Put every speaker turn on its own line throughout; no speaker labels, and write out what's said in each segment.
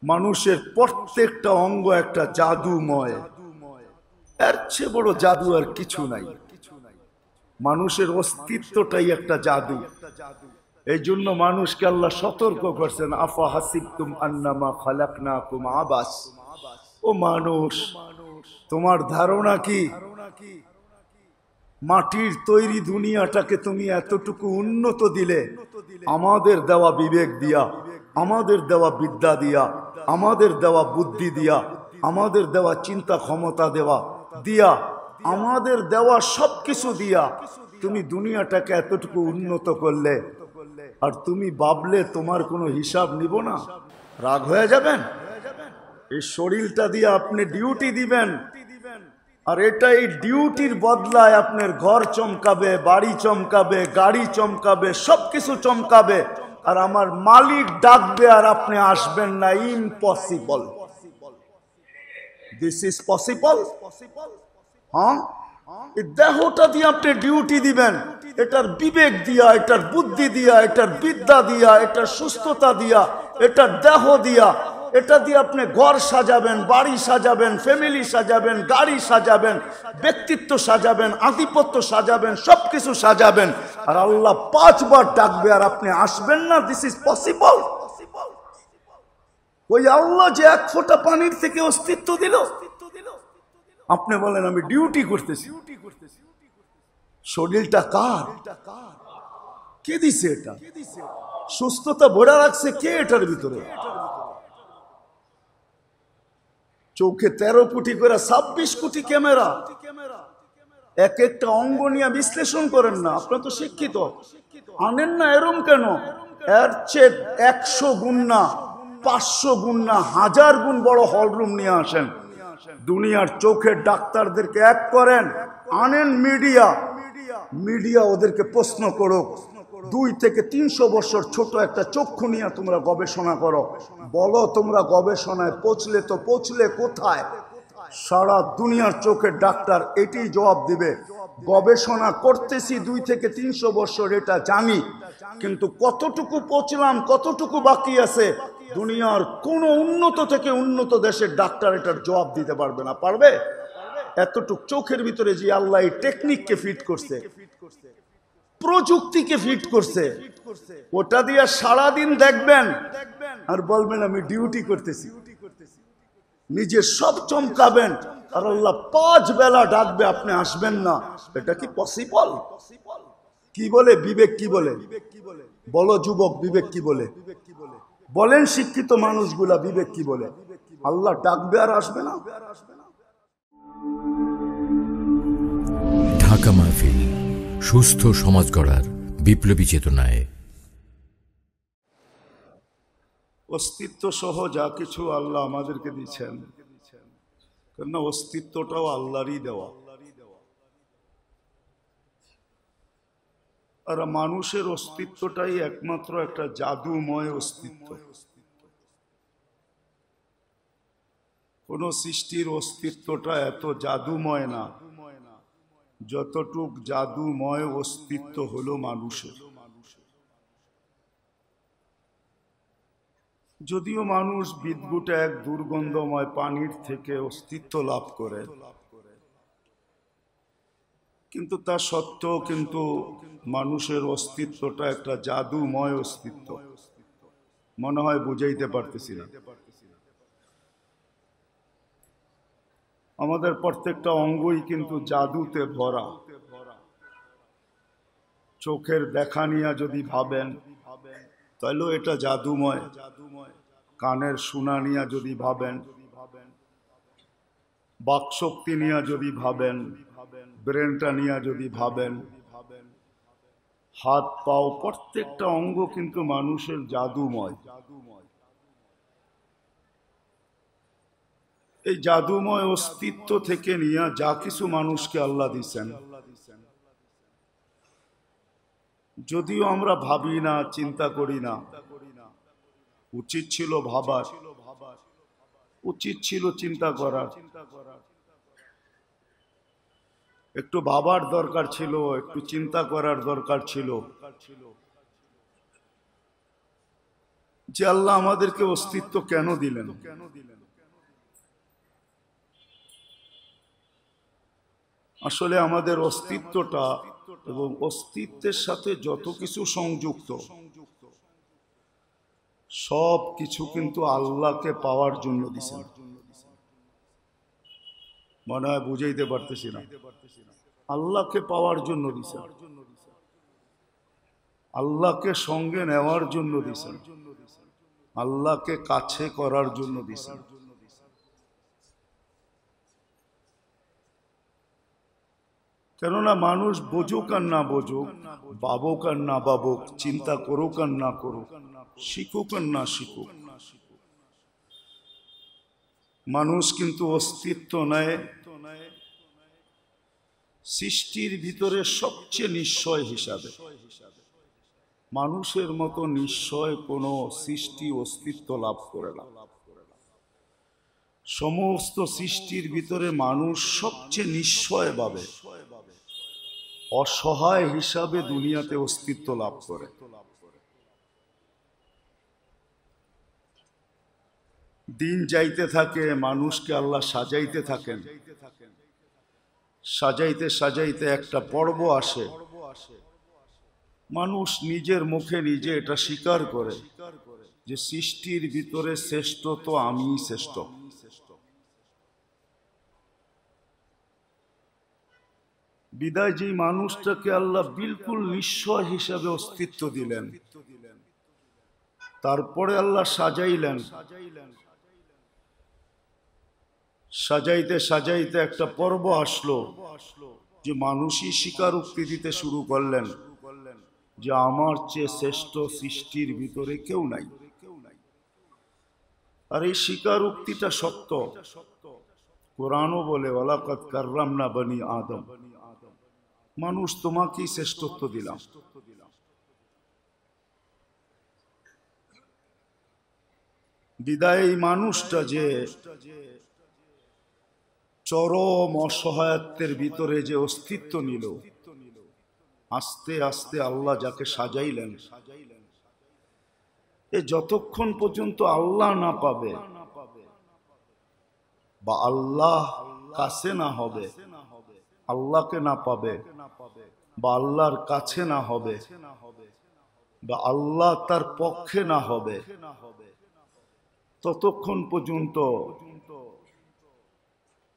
মানুষের প্রত্যেকটা অঙ্গ একটা জাদুময়, এর চেয়ে বড় জাদু আর কিছু নাই। মানুষের অস্তিত্বটাই একটা জাদু। এই জন্য মানুষকে আল্লাহ সতর্ক করছেন, আফা হাসিবতুম আন্নামা খালাকনাকুম আবাস। ও মানুষ, তোমার ধারণা কি মাটির তৈরি দুনিয়াটাকে তুমি এতটুকু উন্নত দিলে আমাদের দেওয়া বিবেক দিয়া, আমাদের দেওয়া বিদ্যা দিয়া, আমাদের দেওয়া বুদ্ধি দিয়া, আমাদের দেওয়া চিন্তা ক্ষমতা দিয়া, আমাদের দেওয়া সবকিছু দিয়া তুমি দুনিয়াটাকে এতটুকু উন্নত করলে, আর তুমি ভাবলে তোমার কোনো হিসাব নিব না? রাগ হয়ে যাবেন? এই শরীরটা দিয়ে আপনি ডিউটি দিবেন, আর এটা এই ডিউটির বদলায় আপনার ঘর চমকাবে, বাড়ি চমকাবে, গাড়ি চমকাবে, সবকিছু চমকাবে, আর আমার মালিক ডাকবে আর আপনি আসবেন না। ইম্পসিবল। This is possible? হ্যাঁ, এই দেহটা দিয়ে আপনি ডিউটি দিবেন, এটার বিবেক দিয়া, এটার বুদ্ধি দিয়া, এটার বিদ্যা দিয়া, এটার সুস্থতা দিয়া, এটার দেহ দিয়া, এটা দিয়ে আপনি ঘর সাজাবেন, বাড়ি সাজাবেন, ফ্যামিলি সাজাবেন, গাড়ি সাজাবেন, ব্যক্তিত্ব সাজাবেন, আধিপত্য সাজাবেন, সবকিছু সাজাবেন, আর আল্লাহ 5 বার ডাকবে আর আপনি আসবেন না। This is possible? ওই আল্লাহ যে 1 ফোঁটা পানির থেকে অস্তিত্ব দিল, আপনি বলেন আমি ডিউটি করতেছি। শরীরটা কার? কে দিছে এটা? সুস্থতা ভরা রাখছে কে এটার ভিতরে? চোখে 13 কোটি করে 26 কোটি ক্যামেরা, এক একটা অঙ্গ নিয়ে বিশ্লেষণ করেন না। আপনার তো শিক্ষিত, আনেন না এরম কেন? এর চেয়ে 100 গুণ না, 500 গুণ না, 1000 গুণ বড় হলরুম নিয়ে আসেন। দুনিয়ার চোখের ডাক্তারদেরকে এক করেন, আনেন মিডিয়া, মিডিয়া ওদেরকে প্রশ্ন করুক। 2 থেকে 300 বছর ছোট একটা চক্ষু নিয়ে তোমরা গবেষণা করো, বলো তোমরা গবেষণায় পৌঁছলে কোথায়? সারা দুনিয়ার চোখের ডাক্তার এটাই জবাব দিবে, গবেষণা করতেছি 2 থেকে 300 বছর, এটা জানি, কিন্তু কতটুকু পৌঁছলাম, কতটুকু বাকি আছে, দুনিয়ার কোন উন্নত থেকে উন্নত দেশের ডাক্তার এটার জবাব দিতে পারবে না। পারবে? এতটুক চোখের ভিতরে যে আল্লাহ এই টেকনিককে ফিট করছে, প্রযুক্তিকে ফিট করছে, ওটা দিয়ে সারাদিন দেখবেন আর বলবেন আমি ডিউটি করতেছি। নিজে সব চমকাবেন, আর আল্লাহ 5 বেলা ডাকবে, আপনি আসবেন না। এটা কি পসিবল? কি বলে বিবেক? কি বলে? বলো যুবক, বিবেক কি বলে? বলেন শিক্ষিত মানুষগুলা, বিবেক কি বলে? আল্লাহ ডাকবে আর আসবে না?
ঢাকা মাহফিল, সুস্থ সমাজ গড়ার বিপ্লবী চেতনায়।
অস্তিত্ব সহ যা কিছু আল্লাহ আমাদেরকে দিচ্ছেন, কেননা অস্তিত্বটাও আল্লাহরই দেওয়া। আর মানুষের অস্তিত্বটাই একমাত্র একটা জাদুময় অস্তিত্ব। কোন সৃষ্টির অস্তিত্বটা এত জাদুময় না যতটুক জাদুময় অস্তিত্ব হলো মানুষের। যদিও মানুষ বিদ্যুটে এক দুর্গন্ধময় পানির থেকে অস্তিত্ব লাভ করে, কিন্তু তা সত্ত্বেও কিন্তু মানুষের অস্তিত্বটা একটা জাদুময় অস্তিত্ব। মনে হয় বুঝাইতে পারতেছি না। আমাদের প্রত্যেকটা অঙ্গই কিন্তু জাদুতে ভরা। চোখের দেখা নিয়ে যদি ভাবেন তাহলেও এটা জাদুময়। কানের শোনা নিয়ে যদি ভাবেন, বাকশক্তি নিয়ে যদি ভাবেন, ব্রেনটা নিয়ে যদি ভাবেন, হাত পাও প্রত্যেকটা অঙ্গ কিন্তু মানুষের জাদুময়। এই জাদুময় অস্তিত্ব থেকে নিয়ে যা কিছু মানুষকে আল্লাহ দিছেন, যদিও আমরা ভাবি না, চিন্তা করি না, উচিত ছিল ভাবার, উচিত ছিল চিন্তা করার, একটু ভাবার দরকার ছিল, একটু চিন্তা করার দরকার ছিল। যে আল্লাহ আমাদেরকে অস্তিত্ব কেন দিলেন? আসলে আমাদের অস্তিত্বটা এবং অস্তিত্বের সাথে যত কিছু সংযুক্ত সব কিছু কিন্তু আল্লাহকে পাওয়ার জন্য দিছেন। মনে হয় বুঝাইতে পারতেছি না। আল্লাহকে পাওয়ার জন্য দিছেন, আল্লাহকে সঙ্গে নেওয়ার জন্য দিছেন, আল্লাহকে কাছে করার জন্য দিছেন। কেননা মানুষ বুঝুক আর না বুঝুক, ভাবুক আর না ভাবুক, চিন্তা করুক আর না করুক, শিখুক আর না শিখুক, মানুষ কিন্তু অস্তিত্ব নেয় সৃষ্টির ভিতরে সবচেয়ে নিশ্চয় হিসাবে। মানুষের মতো নিশ্চয় কোনো সৃষ্টি অস্তিত্ব লাভ করে না। সমস্ত সৃষ্টির ভিতরে মানুষ সবচেয়ে নিশ্চয় ভাবে অসহায় হিসাবে দুনিয়াতে অস্তিত্ব লাভ করে। দিন যাইতে থাকে, মানুষকে আল্লাহ সাজাইতে থাকেন। সাজাইতে সাজাইতে একটা পর্ব আসে, মানুষ নিজের মুখে নিজে এটা স্বীকার করে যে সৃষ্টির ভিতরে শ্রেষ্ঠ তো আমিই শ্রেষ্ঠ। বিদায় যেই মানুষটাকে আল্লাহ বিলকুল নিশ্চয় হিসাবে অস্তিত্ব দিলেন, তারপরে আল্লাহ সাজাইলেন। সাজাইতে সাজাইতে একটা পর্ব আসলো যে মানুষই স্বীকারোক্তি দিতে শুরু করলেন যে আমার চেয়ে শ্রেষ্ঠ সৃষ্টির ভিতরে কেউ নাই। আর এই স্বীকারোক্তিটা সত্য। কোরআনও বলে ওয়ালাকাদ কাররামনা বনি আদম, মানুষ তোমাকেই শ্রেষ্ঠত্ব দিলাম। বিদায় এই মানুষটা যে চরম অসহায়ত্বের ভিতরে যে অস্তিত্ব নিল, আস্তে আস্তে আল্লাহ যাকে সাজাইলেন, এ যতক্ষণ পর্যন্ত আল্লাহ না পাবে বা আল্লাহ কাছে না হবে, আল্লাহকে না পাবে বা আল্লাহর কাছে না হবে বা আল্লাহ তার পক্ষে না হবে, ততক্ষণ পর্যন্ত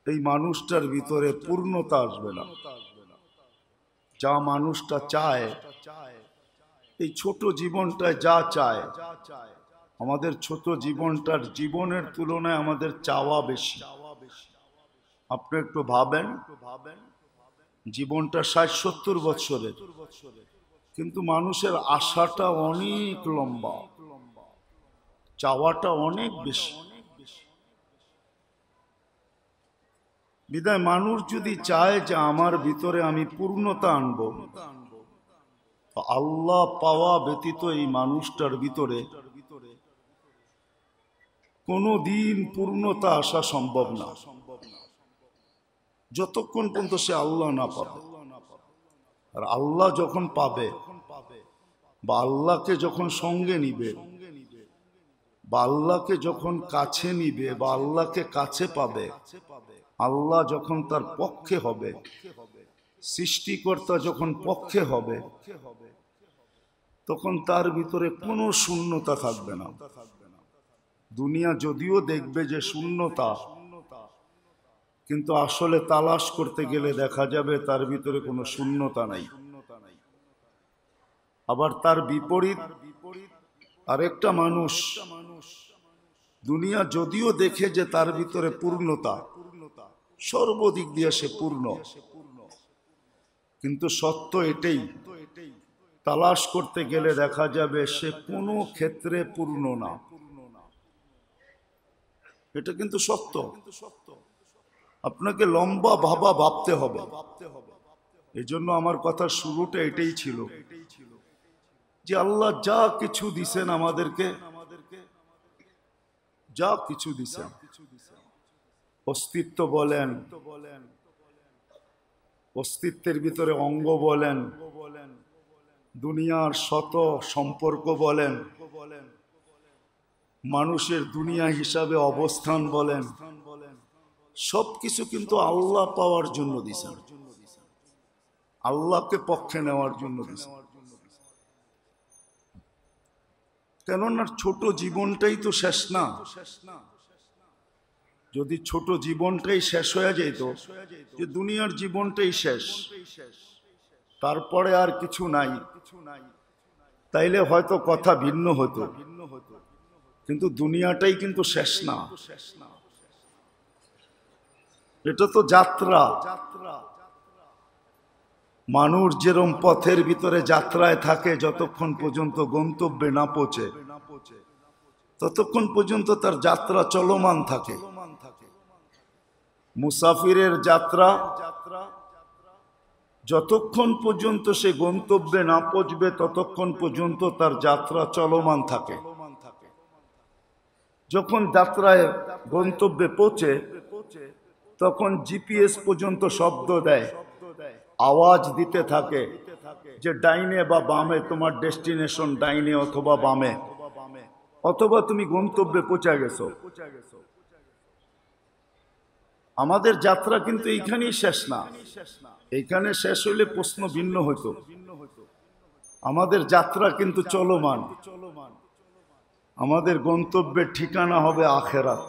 এই মানুষটার ভিতরে পূর্ণতা আসবে না। যা মানুষটা চায়, এই ছোট জীবনটায় যা চায়, আমাদের ছোট জীবনটার জীবনের তুলনায় আমাদের চাওয়া বেশি। আপনি একটু ভাবেন, জীবনটা 60-70 বছরের, কিন্তু মানুষের আশাটা অনেক লম্বা, চাওয়াটা অনেক বেশি। বিদায় মানুষ যদি চায় যে আমার ভিতরে আমি পূর্ণতা আনব, আল্লাহ পাওয়া ব্যতীত এই মানুষটার ভিতরে কোনো দিন পূর্ণতা আসা সম্ভব না, যতক্ষণ পর্যন্ত সে আল্লাহ না পাবে। আর আল্লাহ যখন পাবে বা আল্লাহকে যখন সঙ্গে নিবে বা আল্লাহকে যখন কাছে নিবে বা আল্লাহকে কাছে পাবে, আল্লাহ যখন তার পক্ষে হবে, সৃষ্টিকর্তা যখন পক্ষে হবে, তখন তার ভিতরে কোনো শূন্যতা থাকবে না। দুনিয়া যদিও দেখবে যে শূন্যতা, কিন্তু আসলে তালাশ করতে গেলে দেখা যাবে তার ভিতরে কোনো শূন্যতা নাই। আবার তার বিপরীত আরেকটা মানুষ, দুনিয়া যদিও দেখে যে তার ভিতরে পূর্ণতা, সর্বদিক দিয়ে সে পূর্ণ, কিন্তু সত্য এটাই, তালাশ করতে গেলে দেখা যাবে সে কোনো ক্ষেত্রে পূর্ণ না। এটা কিন্তু সত্য। আপনাকে লম্বা ভাবতে হবে। এই জন্য আমার কথার শুরুটা এটাই ছিল যে আল্লাহ যা কিছু দিছেন আমাদেরকে, যা কিছু দিছেন, অস্তিত্ব বলেন, অস্তিত্বের ভিতরে অঙ্গ বলেন, দুনিয়ার শত সম্পর্ক বলেন, মানুষের দুনিয়া হিসাবে অবস্থান বলেন, সবকিছু কিন্তু আল্লাহ পাওয়ার জন্য দিছেন, আল্লাহকে পক্ষে নেওয়ার জন্য দিছেন। কেননা ছোট জীবনটাই তো শেষ না। যদি ছোট জীবনটাই শেষ হয়ে যেত, যে দুনিয়ার জীবনটাই শেষ, তারপরে আর কিছু নাই, তাইলে হয়তো কথা ভিন্ন হতো। কিন্তু দুনিয়াটাই কিন্তু শেষ না, এটা তো যাত্রা। মানুষ যেরকম পথের ভিতরে যাত্রায় থাকে, যতক্ষণ পর্যন্ত গন্তব্যে না পৌঁছে ততক্ষণ পর্যন্ত তার যাত্রা চলমান থাকে। মুসাফিরের যাত্রা যতক্ষণ পর্যন্ত সে গন্তব্যে না পৌঁছবে ততক্ষণ পর্যন্ত তার যাত্রা চলমান থাকে। যখন যাত্রায় গন্তব্যে পৌঁছে তখন জিপিএস পর্যন্ত শব্দ দেয়, আওয়াজ দিতে থাকে যে ডাইনে বা বামে তোমার ডেস্টিনেশন, ডাইনে অথবা বামে, অথবা তুমি গন্তব্যে পৌঁছে গেছো। আমাদের যাত্রা কিন্তু এইখানেই শেষ না, এইখানে শেষ হইলে প্রশ্ন ভিন্ন হইতো। আমাদের যাত্রা কিন্তু চলমান। আমাদের গন্তব্যের ঠিকানা হবে আখেরাত।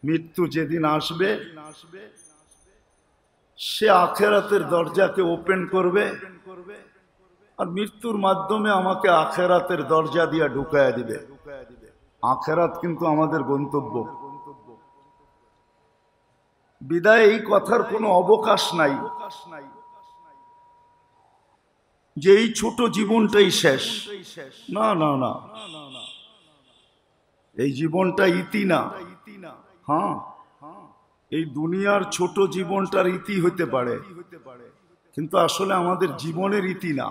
মৃত্যু যেদিন আসবে সে আখেরাতের দরজাকে ওপেন করবে, আর মৃত্যুর মাধ্যমে আমাকে আখেরাতের দরজা দিয়ে ঢুকায়া দিবে। আখেরাত কিন্তু আমাদের গন্তব্য। বিদায় এই কথার কোনো অবকাশ নাই যে এই ছোট জীবনটাই শেষ। না না না, এই জীবনটা ইতি না। হ্যাঁ, এই দুনিয়ার ছোট জীবনটার ইতি হইতে পারে, কিন্তু আসলে আমাদের জীবনের ইতি না।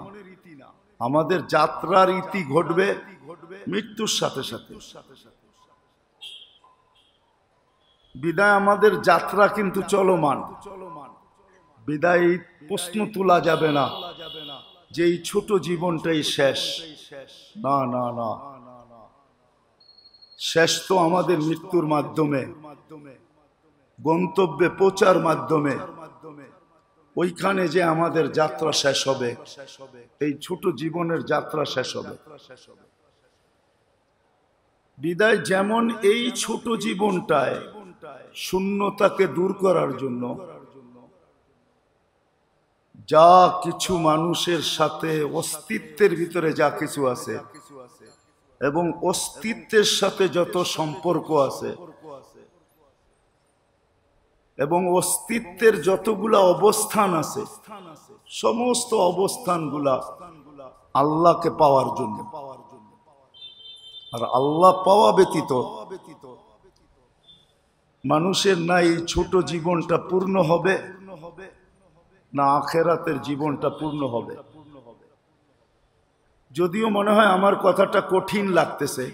আমাদের যাত্রার ইতি ঘটবে মৃত্যুর সাথে সাথে। বিদায় আমাদের যাত্রা কিন্তু চলমান। বিদায় প্রশ্ন তোলা যাবে না যে এই ছোট জীবনটাই শেষ। না না না, শেষ তো আমাদের মৃত্যুর মাধ্যমে, গন্তব্যে পৌঁছার মাধ্যমে। ওইখানে যে আমাদের যাত্রা শেষ হবে, এই ছোট জীবনের যাত্রা শেষ হবে। বিদায় যেমন এই ছোট জীবনটায় শূন্যতাকে দূর করার জন্য যা কিছু মানুষের সাথে অস্তিত্বের ভিতরে যা কিছু আছে এবং অস্তিত্বের সাথে যত সম্পর্ক আছে এবং অস্তিত্বের যতগুলা অবস্থান আছে, সমস্ত অবস্থানগুলা আল্লাহকে পাওয়ার জন্য। আর আল্লাহ পাওয়া ব্যতীত মানুষের না এই ছোট জীবনটা পূর্ণ হবে, না আখেরাতের জীবনটা পূর্ণ হবে। যদিও মনে হয় আমার কথাটা কঠিন লাগতেছে,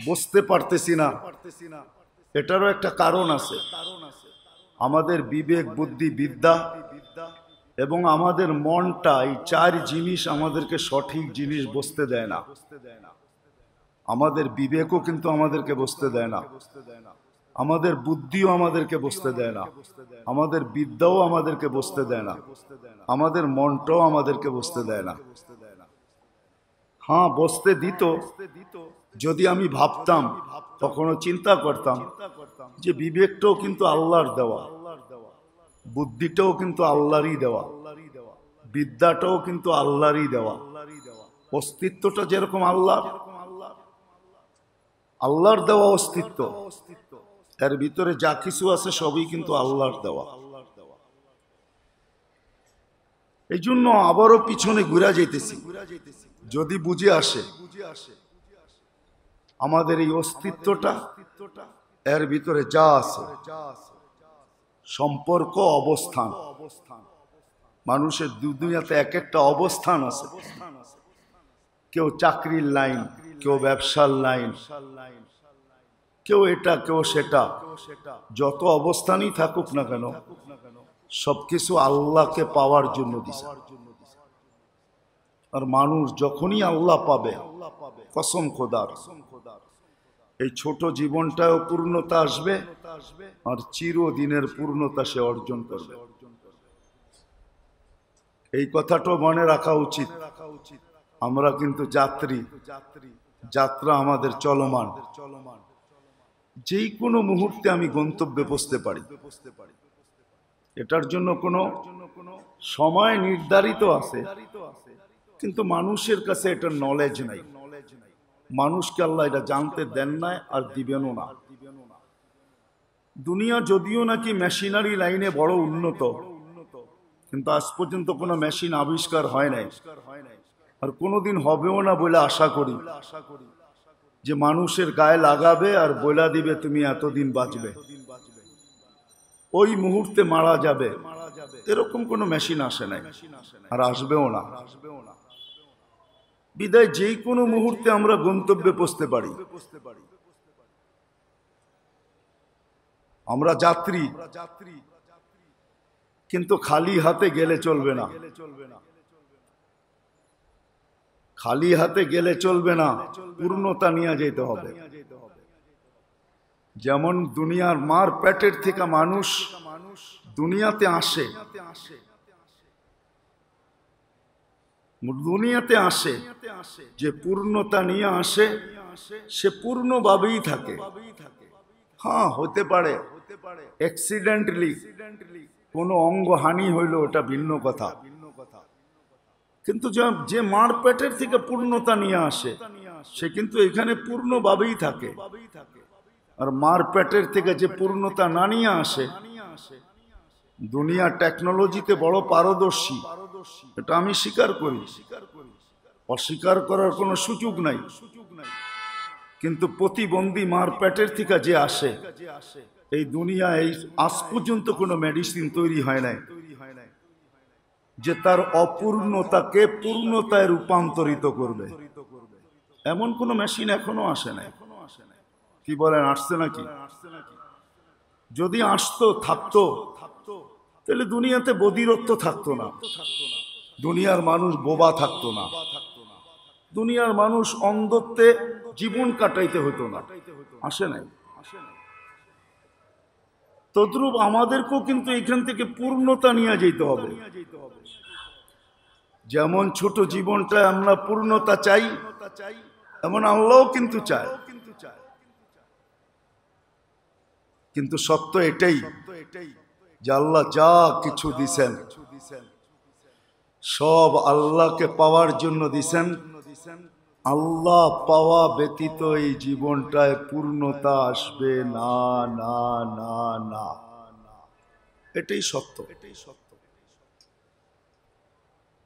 বুঝতে পারতেছি না, এটারও একটা কারণ আছে। আমাদের বিবেক, বুদ্ধি, বিদ্যা এবং আমাদের মনটা, এই চার জিনিস আমাদেরকে সঠিক জিনিস বুঝতে দেয় না। আমাদের বিবেকও কিন্তু আমাদেরকে বুঝতে দেয় না, আমাদের বুদ্ধিও আমাদেরকে বুঝতে দেয় না, আমাদের বিদ্যাও আমাদেরকে বুঝতে দেয় না, আমাদের মনটাও আমাদেরকে বুঝতে দেয় না। হ্যাঁ, বুঝতে দিত যদি আমি ভাবতাম, কখনো চিন্তা করতাম যে বিবেকটাও কিন্তু আল্লাহর দেওয়া, বুদ্ধিটাও কিন্তু আল্লাহরই দেওয়া, বিদ্যাটাও কিন্তু আল্লাহরই দেওয়া, অস্তিত্বটা যেরকম আল্লাহর দেওয়া অস্তিত্ব, এর ভিতরে যা কিছু আছে সবই কিন্তু আল্লাহর দেওয়া। এই জন্য আবারও পিছনে ঘুরা যাইতেছি। যদি বুঝে আসে আমাদের এই অস্তিত্বটা, এর ভিতরে যা আছে সম্পর্ক, অবস্থান, মানুষের দুনিয়াতে এক একটা অবস্থান আছে। কেউ চাকরির লাইন, কেউ ব্যবসার লাইন, কেউ এটা, কেউ সেটা। যত অবস্থানই থাকুক না কেন, সবকিছু আল্লাহকে পাওয়ার জন্য দিছে। আর মানুষ যখনই আল্লাহ পাবে, কসম খোদার, এই ছোট জীবনটাও পূর্ণতা আসবে আর চিরদিনের পূর্ণতা সে অর্জন করবে। এই কথাটাও মনে রাখা উচিত। আমরা কিন্তু যাত্রী, যাত্রা আমাদের চলমান। যেই কোনো মুহূর্তে আমি গন্তব্যে পৌঁছতে পারি। এটার জন্য কোনো সময় নির্ধারিত আছে, কিন্তু মানুষের কাছে এটার নলেজ নাই। মানুষকে আল্লাহ এটা জানতে দেন না আর দিবেনও না। দুনিয়া যদিও নাকি মেশিনারি লাইনে বড় উন্নত, কিন্তু আজ পর্যন্ত কোনো মেশিন আবিষ্কার হয় নাই, আর কোনোদিন হবেও না বলে আশা করি, যে মানুষের গায়ে লাগাবে আর বইলা দিবে তুমি এতদিন বাঁচবে, ওই মুহূর্তে মারা যাবে, এরকম কোনো মেশিন আসে নাই আর আসবেও না। বিদায় যেই কোনো মুহূর্তে আমরা গন্তব্যে পৌঁছতে পারি। আমরা যাত্রী, কিন্তু খালি হাতে গেলে চলবে না। খালি হাতে গেলে চলবে না, পূর্ণতা নিয়ে যেতে হবে। যেমন দুনিয়ার মার পেটের থেকে মানুষ দুনিয়াতে আসে, দুনিয়াতে আসে যে পূর্ণতা নিয়ে আসে, সে পূর্ণভাবেই থাকে। হ্যাঁ, হতে পারে অ্যাক্সিডেন্টালি কোনো অঙ্গ হানি হইল, ওটা ভিন্ন কথা, কিন্তু যে মার পেটের থেকে পূর্ণতা নিয়ে আসে সে কিন্তু এখানে পূর্ণভাবেই থাকে। আর মার পেটের থেকে যে পূর্ণতা না নিয়ে আসে, দুনিয়া টেকনোলজিতে বড় পারদর্শী, এটা আমি স্বীকার করি, অস্বীকার করার কোনো সুযোগ নাই। কিন্তু প্রতিবন্ধী মার পেটের থেকে যে আসে, এই দুনিয়ায় আজ পর্যন্ত কোনো মেডিসিন তৈরি হয় নাই যে তার অপূর্ণতাকে পূর্ণতায় রূপান্তরিত করবে। এমন কোনো মেশিন এখনো আসে নাই। কি বলেন, আসছে নাকি? যদি আসতো, থাকতো, তাহলে দুনিয়াতে বধিরত্ব থাকতো না, দুনিয়ার মানুষ বোবা থাকতো না, দুনিয়ার মানুষ অন্ধত্বে জীবন কাটাইতে হতো না। আসে নাই। তদ্রূপ আমাদেরকেও কিন্তু এখান থেকে পূর্ণতা নিয়ে যেতে হবে। যেমন ছোট জীবনটা আমরা পূর্ণতা চাই, এমন আল্লাহও কিন্তু চায়। কিন্তু সত্য এটাই যে আল্লাহ যা কিছু দিছেন সব আল্লাহকে পাওয়ার জন্য দিছেন। আল্লাহ পাওয়া ব্যতীত এই জীবনটায় পূর্ণতা আসবে না, না, না, না। এটাই সত্য।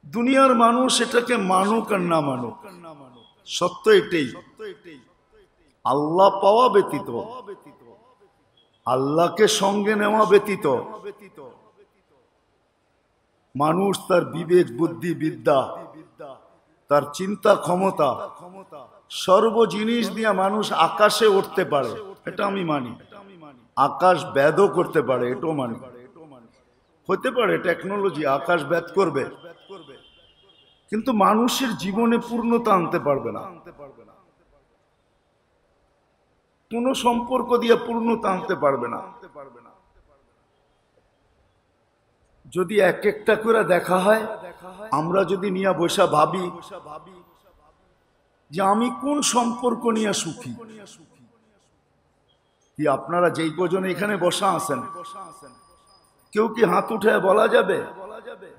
দুনিয়ার মানুষ এটাকে মানুক আর না মানুক, সত্য এটাই। আল্লাহ পাওয়া ব্যতীত, আল্লাহকে সঙ্গে নেওয়া ব্যতীত মানুষ তার বিবেক, বুদ্ধি, বিদ্যা, তার চিন্তা ক্ষমতা, সর্ব জিনিস দিয়ে মানুষ আকাশে উঠতে পারে, এটা আমি মানি। আকাশ ভেদও করতে পারে, এটাও মানি। হতে পারে টেকনোলজি আকাশ ভেদ করবে, কিন্তু মানুষের জীবনে পূর্ণতা আনতে পারবে না। কোন সম্পর্ক দিয়ে পূর্ণতা আনতে পারবে না। যদি এক একটা করে দেখা হয়, আমরা যদি নিয়ে বসা ভাবি যে আমি কোন সম্পর্ক নিয়ে সুখী, কি আপনারা যেই কজন এখানে বসা আছেন, কেউ কি হাত উঠে বলা যাবে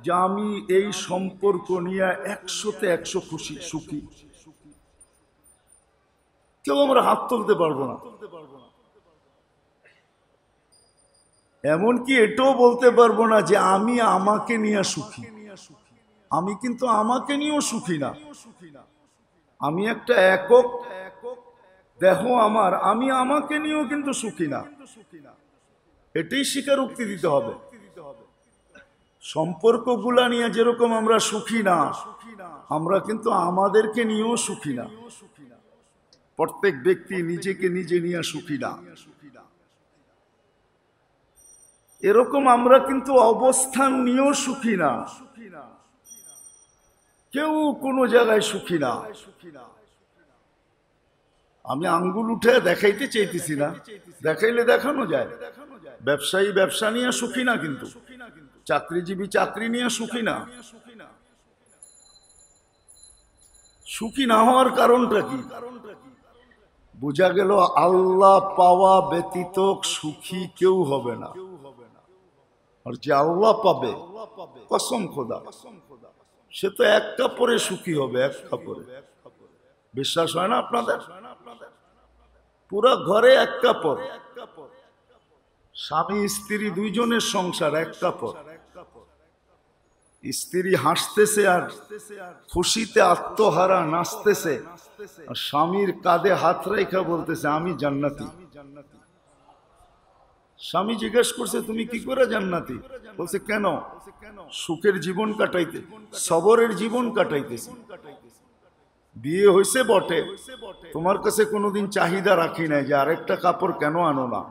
যে আমি এই সম্পর্ক নিয়ে 100-তে 100 খুশি, সুখী? কেউ আমরা হাত তুলতে পারবো না। এমনকি এটাও বলতে পারবো না যে আমি আমাকে নিয়ে সুখী। আমি কিন্তু আমাকে নিয়েও সুখী না। আমি একটা একক দেহ আমার, আমি আমাকে নিয়েও কিন্তু সুখী না। এটাই স্বীকারোক্তি দিতে হবে। সম্পর্কগুলা নিয়ে যেরকম আমরা সুখী না, আমরা কিন্তু আমাদেরকে নিয়েও সুখী না। প্রত্যেক ব্যক্তি নিজেকে নিজে নিয়ে সুখী না। এরকম আমরা কিন্তু অবস্থান নিয়েও সুখী না। কেউ কোনো জায়গায় সুখী না। আমি আঙ্গুল উঠে দেখাইতে চাইতেছি না, দেখাইলে দেখানো যায়। ব্যবসায়ী ব্যবসা নিয়ে সুখী না, কিন্তু চাকরিজীবী চাকরি নিয়ে সুখী না। সুখী না হওয়ার কারণটা কি? বোঝা গেল আল্লাহ পাওয়া ব্যতীত সুখী কেউ হবে না। আর যে আল্লাহ পাবে, কসম খোদা, সে তো এক কাপড়ে সুখী হবে, এক কাপড়ে। বিশ্বাস হয় না আপনাদের? পুরা ঘরে এক কাপড়, স্বামী স্ত্রী দুইজনের সংসার এক কাপড়। স্ত্রী হাসতেছে আর খুশিতে আত্মহারা নাচতেছে, আর স্বামীর কাঁধে হাত রেখা বলতেছে আমি জান্নাতি। স্বামী জিজ্ঞেস করছে তুমি কি করে জান্নাতি? বলছে কেন? সুখের জীবন কাটাইতে, সবরের জীবন কাটাইতেছি। বিয়ে হয়েছে বটে, তোমার কাছে কোনোদিন চাহিদা রাখি নাই যে আরেকটা কাপড় কেন আনো না।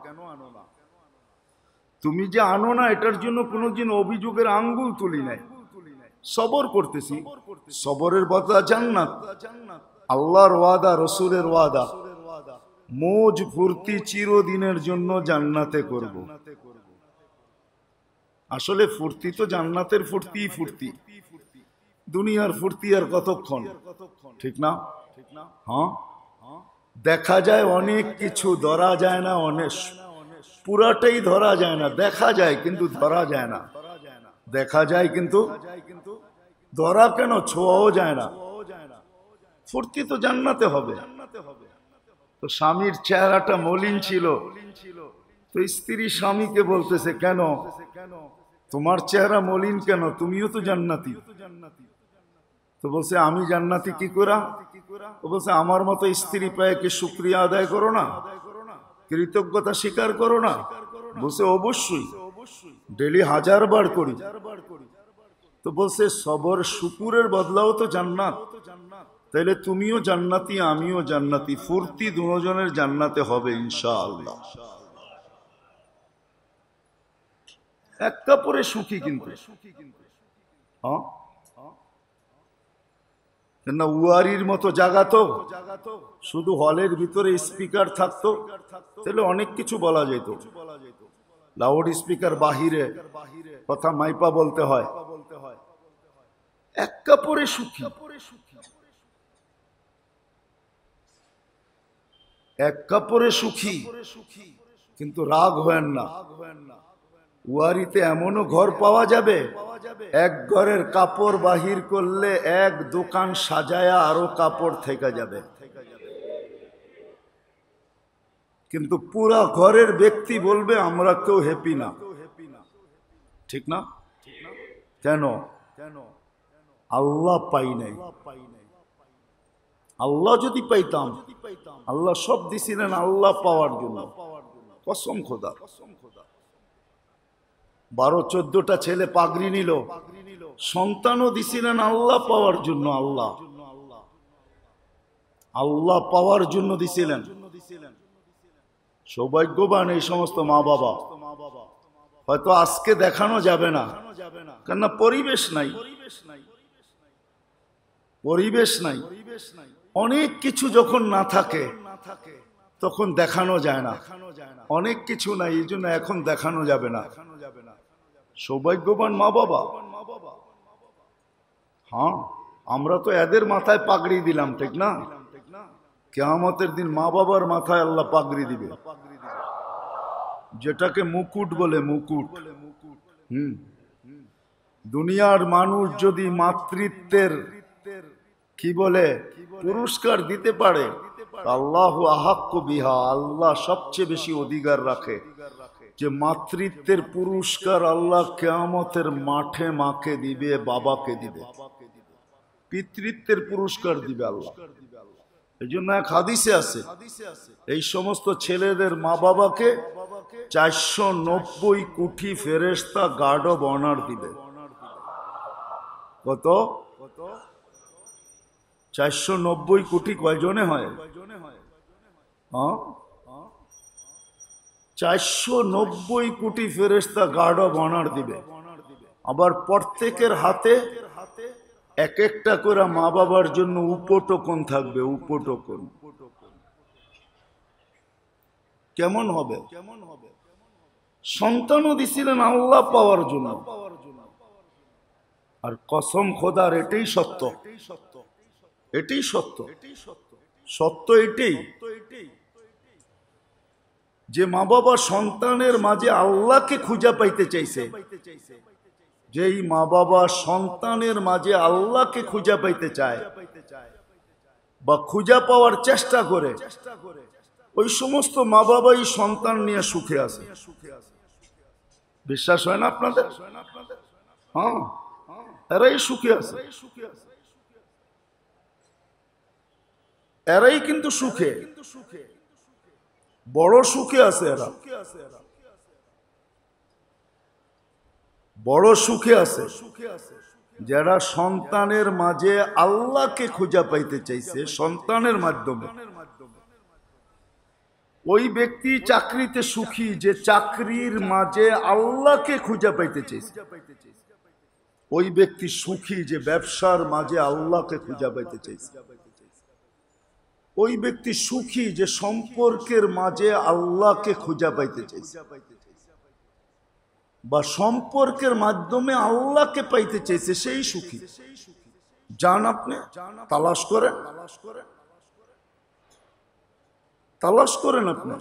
তুমি যে আনো না এটার জন্য কোনোদিন অভিযোগের আঙ্গুল তুলি নাই। সবর করতেছি, সবরের বদলা জান্নাত। আল্লাহর ওয়াদা, রসুলের ওয়াদা, মৌজ ফুর্তি চিরদিনের জন্য জান্নাতে করব। আসলে ফুর্তি তো জান্নাতের ফুর্তি, ফুর্তি। দুনিয়ার ফুর্তি আর কতক্ষণ, ঠিক না? হ্যাঁ, দেখা যায় অনেক কিছু, ধরা যায় না। অনেক পুরাটাই ধরা যায় না, দেখা যায় কিন্তু ধরা যায় না। দেখা যায় কিন্তু ধরা কেন, ছোঁয়াও যায় না। ফুর্তি তো জান্নাতে হবে। তো স্বামীর চেহারাটা মলিন ছিল, তো স্ত্রী স্বামীকে বলতেছে কেন তোমার চেহারা মলিন কেন, তুমিও তো জান্নাতি। তো বলছে আমি জান্নাতি কি করা? তো বলছে আমার মতো স্ত্রী পায়ে কি শুকরিয়া আদায় করো না, কৃতজ্ঞতা স্বীকার করো না? বলছে অবশ্যই, ডেলি 1000 বার করি। তো বলছে সবর শুকুরের বদলাও তো জান্নাত, তাইলে তুমিও জান্নাতি আমিও জান্নাতি, ফুর্তি দুজনের জান্নাতে হবে ইনশাআল্লাহ। এক কাপড়ে সুখী, কিন্তু হ্যাঁ না উয়ারির মতো জায়গা তো, শুধু হলের ভিতরে স্পিকার থাকতো তাহলে অনেক কিছু বলা যেত। লাউড স্পিকার বাহিরে, কথা মাইপা বলতে হয়। এক কাপড়ে সুখী, এক কাপড়ে সুখী, কিন্তু রাগ হয়েন না। উয়ারিতে এমনও ঘর পাওয়া যাবে, এক ঘরের কাপড় বাহির করলে এক দোকান সাজায়া আরো কাপড় থেকে যাবে, কিন্তু পুরা ঘরের ব্যক্তি বলবে আমরা কেউ হ্যাপি না। ঠিক না? কেন? আল্লাহ পাই নাই। আল্লাহ যদি পাইতাম, আল্লাহ সব দিছিলেন আল্লাহ পাওয়ার জন্য, কসম খোদা। 12-14টা ছেলে পাগড়ি নিল, সন্তানও দিছিলেন আল্লাহ পাওয়ার জন্য। আল্লাহ আল্লাহ পাওয়ার জন্য দিছিলেন। সৌভাগ্যবান এই সমস্ত মা বাবা। হয়তো আজকে দেখানো যাবে না, কেননা পরিবেশ নাই, পরিবেশ নাই। অনেক কিছু যখন না থাকে তখন দেখানো যায় না, অনেক কিছু নাই, এই জন্য এখন দেখানো যাবে না। সৌভাগ্যবান মা বাবা। হ্যাঁ, আমরা তো এদের মাথায় পাগড়ি দিলাম, ঠিক না? কিয়ামতের দিন মা বাবার মাথায় আল্লাহ পাগড়ি দিবে, যেটাকে মুকুট বলে, মুকুট। দুনিয়ার মানুষ যদি মাতৃত্বের কি বলে পুরস্কার দিতে পারে, আল্লাহু আহাক্কু বিহা, আল্লাহ সবচেয়ে বেশি অধিকার রাখে যে মাতৃত্বের পুরস্কার আল্লাহ কিয়ামতের মাঠে মাকে দিবে, বাবাকে দিবে। পিতৃত্বের পুরস্কার দিবে আল্লাহ। এই জন্য এক হাদিসে আছে, এই সমস্ত ছেলেদের মা বাবাকে 490 কোটি ফেরেশতা গার্ড অব অনার দিবে। কত? 490 কোটি কয়জনে হয়? 490 কোটি ফেরেশতা গার্ড অব অনার দিবে। আবার প্রত্যেকের হাতে এক একটা করে মা বাবার জন্য উপটোকন থাকবে, উপটোকন। কেমন হবে? সন্তানও দিছিলেন আল্লাহ পাওয়ার জন্য, আর কসম খোদার এটাই সত্য, এটাই সত্য, সত্য এটাই যে মা বাবা সন্তানের মাঝে আল্লাহকে খুঁজে পাইতে চাইছে। যেই মা বাবা সন্তানের মাঝে আল্লাহকে খুঁজে পাইতে চায় বা খুঁজে পাওয়ার চেষ্টা করে, ওই সমস্ত মা বাবাই সন্তান নিয়ে সুখে আছে। বিশ্বাস হয় না আপনাদের? হ্যাঁ, এরাই সুখে আছে, এরাই কিন্তু সুখে, বড় সুখে আছে, এরা বড় সুখে আছে যারা সন্তানের মাঝে আল্লাহকে খুঁজে পাইতে চাইছে সন্তানের মাধ্যমে। ওই ব্যক্তি চাকরিতে সুখী যে চাকরির মাঝে আল্লাহকে খুঁজে পাইতে চাইছে। ওই ব্যক্তি সুখী যে ব্যবসার মাঝে আল্লাহকে খুঁজে পাইতে চাইছে। ওই ব্যক্তি সুখী যে সম্পর্কের মাঝে আল্লাহকে খুঁজে পাইতে চাইছে বা সম্পর্কের মাধ্যমে আল্লাহকে পাইতে চাইছে, সেই সুখী। যান আপনি তালাশ করেন, তালাশ করেন আপনি,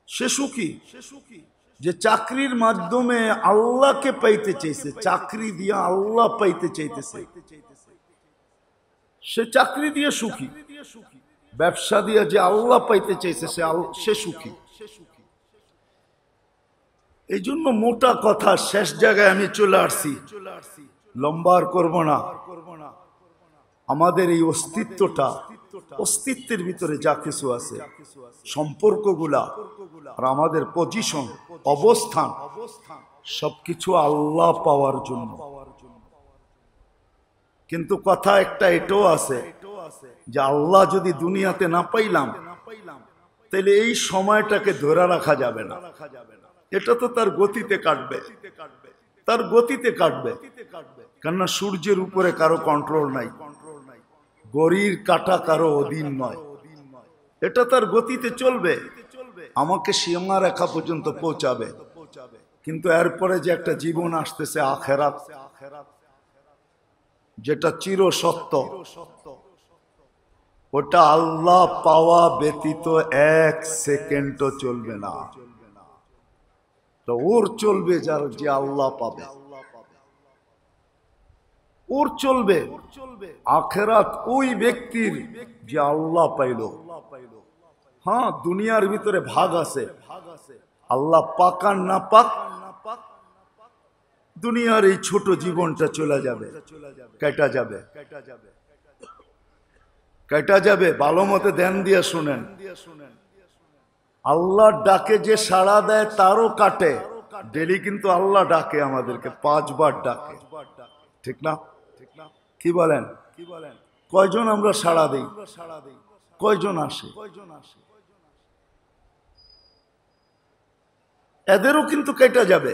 সে সুখী যে চাকরির মাধ্যমে আল্লাহকে পাইতে চাইছে, চাকরি দিয়ে আল্লাহ পাইতে চাইতেছে, সে চাকরি দিয়ে সুখী। ব্যবসা দিয়ে যে আল্লাহ পাইতে চাইছে সে সুখী। এই জন্য মোটা কথা শেষ জায়গায় আমি চলে আসছি, লম্বার করব না। আমাদের এই অস্তিত্বটা, অস্তিত্বের ভিতরে যা কিছু আছে, সম্পর্কগুলা আর আমাদের পজিশন, অবস্থান, সবকিছু আল্লাহ পাওয়ার জন্য। কিন্তু কথা একটা এটাও আছে যে আল্লাহ যদি দুনিয়াতে না পাইলাম তাহলে এই সময়টাকে ধরে রাখা যাবে না। এটা তো তার গতিতে কাটবে, তার গতিতে কাটবে। কেননা সূর্যের উপরে কারো কন্ট্রোল নাই, ঘড়ির কাঁটা কারো অধীন নয়, এটা তার গতিতে চলবে, আমাকে সীমা রেখা পর্যন্ত পৌঁছাবে। কিন্তু এরপরে যে একটা জীবন আসতেছে আখেরাত, যেটা চির সত্য, ওটা আল্লাহ পাওয়া ব্যতীত এক সেকেন্ডও চলবে না। তো ওর চলবে যার যে আল্লাহ পাবে, ওর চলবে আখেরাত ওই ব্যক্তির যে আল্লাহ পাইল। হ্যাঁ, দুনিয়ার ভিতরে ভাগ আছে, আল্লাহ পাক আর না পাক, দুনিয়ার এই ছোট জীবনটা চলে যাবে, কেটা যাবে, কেটা যাবে। ভালো মতে ধ্যান দিয়ে শুনেন, আল্লাহর ডাকে যে সাড়া দেয় তারও কাটে। ডেলি কিন্তু আল্লাহ ডাকে আমাদেরকে, 5 বার ডাকে, ঠিক না? কি বলেন? কয়জন আমরা সাড়া দেই? কয়জন আসে? এদেরও কিন্তু কেটে যাবে,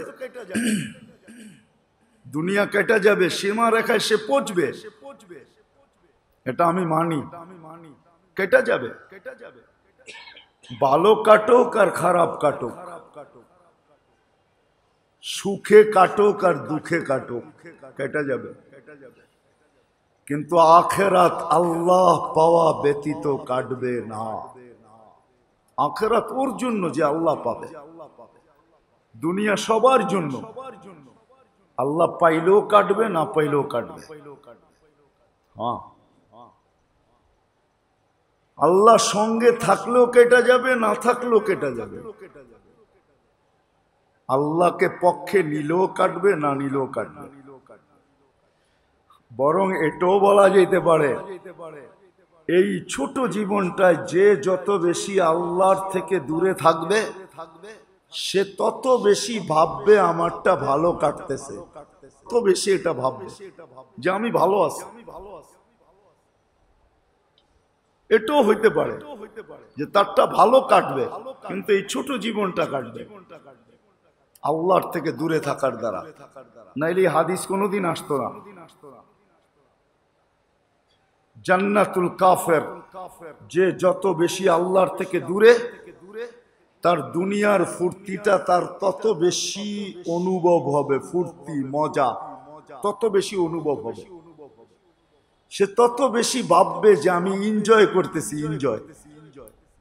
দুনিয়া কেটে যাবে, সীমা রেখায় সে পৌঁছবে, এটা আমি মানি। কেটে যাবে, ভালো কাটুক আর খারাপ কাটুক, সুখে কাটুক আর দুঃখে কাটুক, কেটে যাবে। কিন্তু আখেরাত আল্লাহ পাওয়া ব্যতীত কাটবে না। আখেরাত ওর জন্য যে আল্লাহ পাবে, দুনিয়া সবার জন্য। আল্লাহ পাইলেও কাটবে, না পাইলেও কাটবে। হ্যাঁ, আল্লাহ সঙ্গে থাকলেও কেটে যাবে, না থাকলেও কেটে যাবে। আল্লাহকে পক্ষে নিলেও কাটবে, না নিলেও কাটবে। বরং এটাও বলা যেতে পারে, এই ছোট জীবনটায় যে যত বেশি আল্লাহর থেকে দূরে থাকবে সে তত বেশি ভাববে আমারটা ভালো কাটতেছে, তো বেশি এটা ভাববে যে আমি ভালো আছি। এটাও হইতে পারে যে তারটা ভালো কাটবে, কিন্তু এই ছোট জীবনটা কাটবে। আল্লাহর থেকে দূরে থাকার দ্বারা, নাইলে হাদিস কোনোদিন আসতো না। জান্নাতুল কাফের, যে যত বেশি আল্লাহর থেকে দূরে, তার দুনিয়ার ফুর্তিটা তার তত বেশি অনুভব হবে, ফুর্তি মজা তত বেশি অনুভব হবে। সে তত বেশি ভাববে যে আমি এনজয় করতেছি। এনজয়,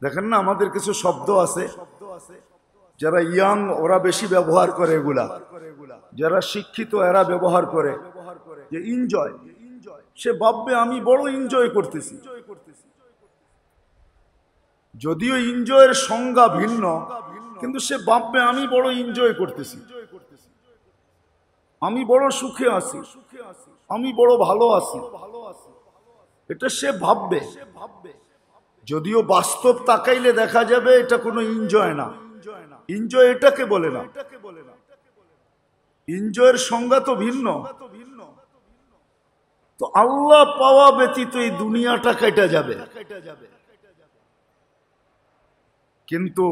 দেখেন না আমাদের কিছু শব্দ আছে, যারা ইয়াং ওরা বেশি ব্যবহার করে এগুলা, যারা শিক্ষিত এরা ব্যবহার করে যে এনজয়। সে ভাববে আমি বড় এনজয় করতেছি। যদিও এনজয়ের সংজ্ঞা ভিন্ন, কিন্তু সে ভাববে আমি বড় এনজয় করতেছি, আমি বড় সুখে আছি, আমি বড় ভালো আছি, এটা সে ভাববে। যদিও বাস্তব তাকাইলে দেখা যাবে এটা কোনো এনজয় না। এনজয় এটাকে বলে না, এনজয়ের সংজ্ঞা তো ভিন্ন। তো আল্লাহ পাওয়া ব্যতীত এই দুনিয়াটা কেটে যাবে, কিন্তু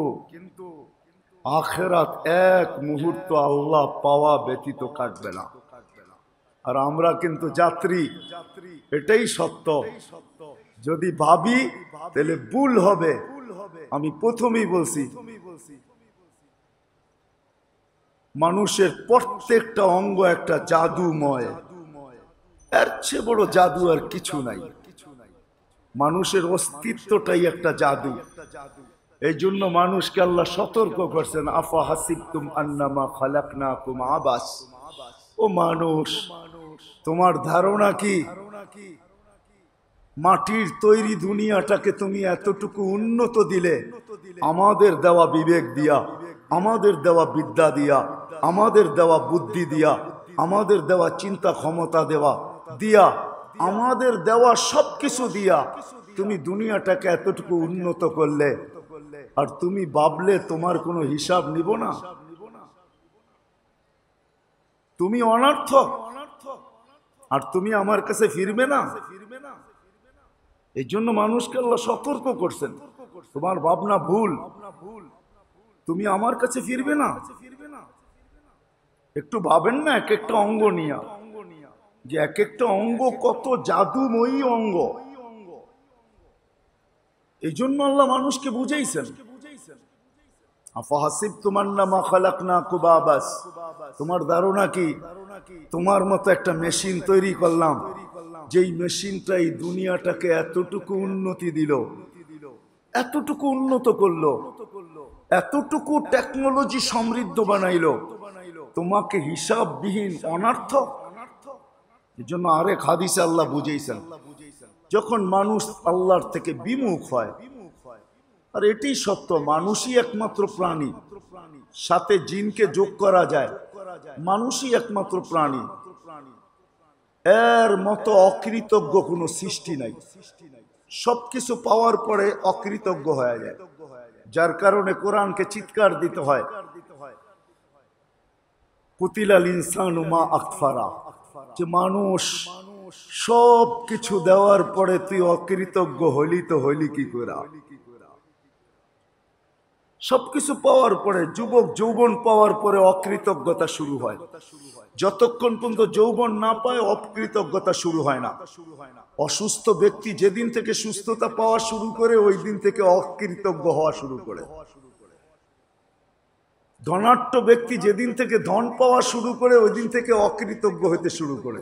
আখিরাত এক মুহূর্ত আল্লাহ পাওয়া ব্যতীত কাটবে না। আর আমরা কিন্তু যাত্রী, এটাই সত্য। যদি ভাবি তাহলে ভুল হবে। আমি প্রথমেই বলছি, মানুষের প্রত্যেকটা অঙ্গ একটা জাদুময়, এর চেয়ে বড় জাদু আর কিছু নাই। মানুষের অস্তিত্বটাই একটা জাদু। এই জন্য মানুষকে আল্লাহ সতর্ক করছেন, আফা হাসিবতুম আন্নামা খালাকনাকুম আবাস। ও মানুষ, তোমার ধারণা কি মাটির তৈরি দুনিয়াটাকে তুমি এতটুকু উন্নত দিলে আমাদের দেওয়া বিবেক দিয়া, আমাদের দেওয়া বিদ্যা দিয়া, আমাদের দেওয়া বুদ্ধি দিয়া, আমাদের দেওয়া চিন্তা ক্ষমতা দিয়া, আমাদের দেওয়া সবকিছু দিয়া তুমি দুনিয়াটাকে এতটুকু উন্নত করলে, আর তুমি ভাবলে তোমার কোনো হিসাব নিব না? তুমি অনর্থক, আর তুমি আমার কাছে ফিরবে না। এই জন্য মানুষকে আল্লাহ সতর্ক করছেন, তোমার ভাবনা ভুল, তুমি আমার কাছে ফিরবে না। একটু ভাবেন না এক একটা অঙ্গ নিয়ে, যে এক একটা অঙ্গ কত জাদুময়ী অঙ্গ। এই জন্য আল্লাহ মানুষকে বুঝাইছেন, তোমার ধারণা কি তোমার মতো একটা মেশিন তৈরি করলাম, যেই মেশিনটা এই দুনিয়াটাকে এতটুকু উন্নতি দিল, এতটুকু উন্নত করলো, এতটুকু টেকনোলজি সমৃদ্ধ বানাইলো, তোমাকে হিসাববিহীন অনর্থক। এই জন্য আরেক হাদিসে আল্লাহ বুঝাইছেন, যখন মানুষ আল্লাহর থেকে বিমুখ হয়, আর এটি সত্য, মানুষই একমাত্র প্রাণী, সাথে জিনকে যোগ করা যায়, মানুষই একমাত্র প্রাণী, এর মতো অকৃতজ্ঞ কোনো সৃষ্টি নাই। সবকিছু পাওয়ার পরে অকৃতজ্ঞ হয়ে যায়, যার কারণে কোরআনকে চিৎকার দিতে হয়, কুতিলাল ইনসানু মা আকফারা, যে মানুষ সব কিছু দেওয়ার পরে তুই অকৃতজ্ঞ হইলি, তো হইলি কি করে? সবকিছু পাওয়ার পরে, যুবক যৌবন পাওয়ার পরে অকৃতজ্ঞতা শুরু হয়। যতক্ষণ পর্যন্ত যৌবন না পায় অকৃতজ্ঞতা শুরু হয় না। অসুস্থ ব্যক্তি যেদিন থেকে সুস্থতা পাওয়া শুরু করে, ওই দিন থেকে অকৃতজ্ঞ হওয়া শুরু করে। ধনাঢ্য ব্যক্তি যেদিন থেকে ধন পাওয়া শুরু করে, ওই দিন থেকে অকৃতজ্ঞ হতে শুরু করে।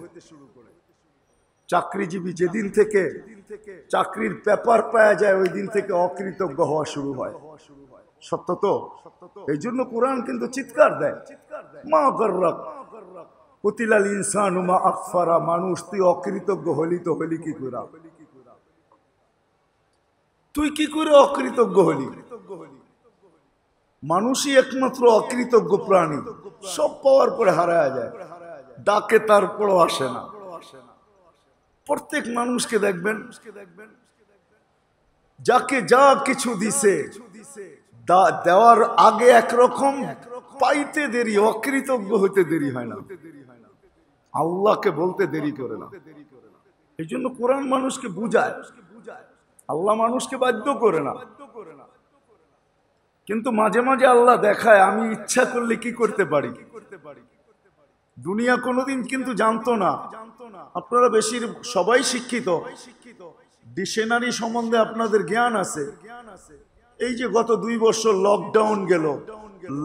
চাকরিজীবী যেদিন থেকে চাকরির পেপার পাওয়া যায়, ওই দিন থেকে অকৃতজ্ঞ হওয়া শুরু হয়। সত্য তো? এই জন্য কোরআন কিন্তু চিৎকার দেয়, মা গর্রাক কুতিলাল ইনসানু মা আকফারা, মানুষ তুই অকৃতজ্ঞ হলি, তো হলি কি করে? তুই কি করে অকৃতজ্ঞ হলি? মানুষই একমাত্র অকৃতজ্ঞ প্রাণী, সব পাওয়ার পরে হারায় যায়, ডাকে তারপরও আসে না। প্রত্যেক মানুষকে দেখবেন, যাকে যা কিছু দিছে দেওয়ার আগে একরকম, পাইতে দেরি, অকৃতজ্ঞ হতে দেরি হয় না, আল্লাহকে বলতে দেরি করে না। এই জন্য কোরআন মানুষকে বুঝায়, আল্লাহ মানুষকে বাধ্য করে না। কিন্তু মাঝে মাঝে আল্লাহ দেখায় আমি ইচ্ছা করলে কি করতে পারি। দুনিয়া কোনোদিন কিন্তু জানতো না। আপনারা সবাই শিক্ষিত, ডিকশনারি সম্বন্ধে আপনাদের জ্ঞান আছে। এই যে গত 2 বছর লকডাউন গেল,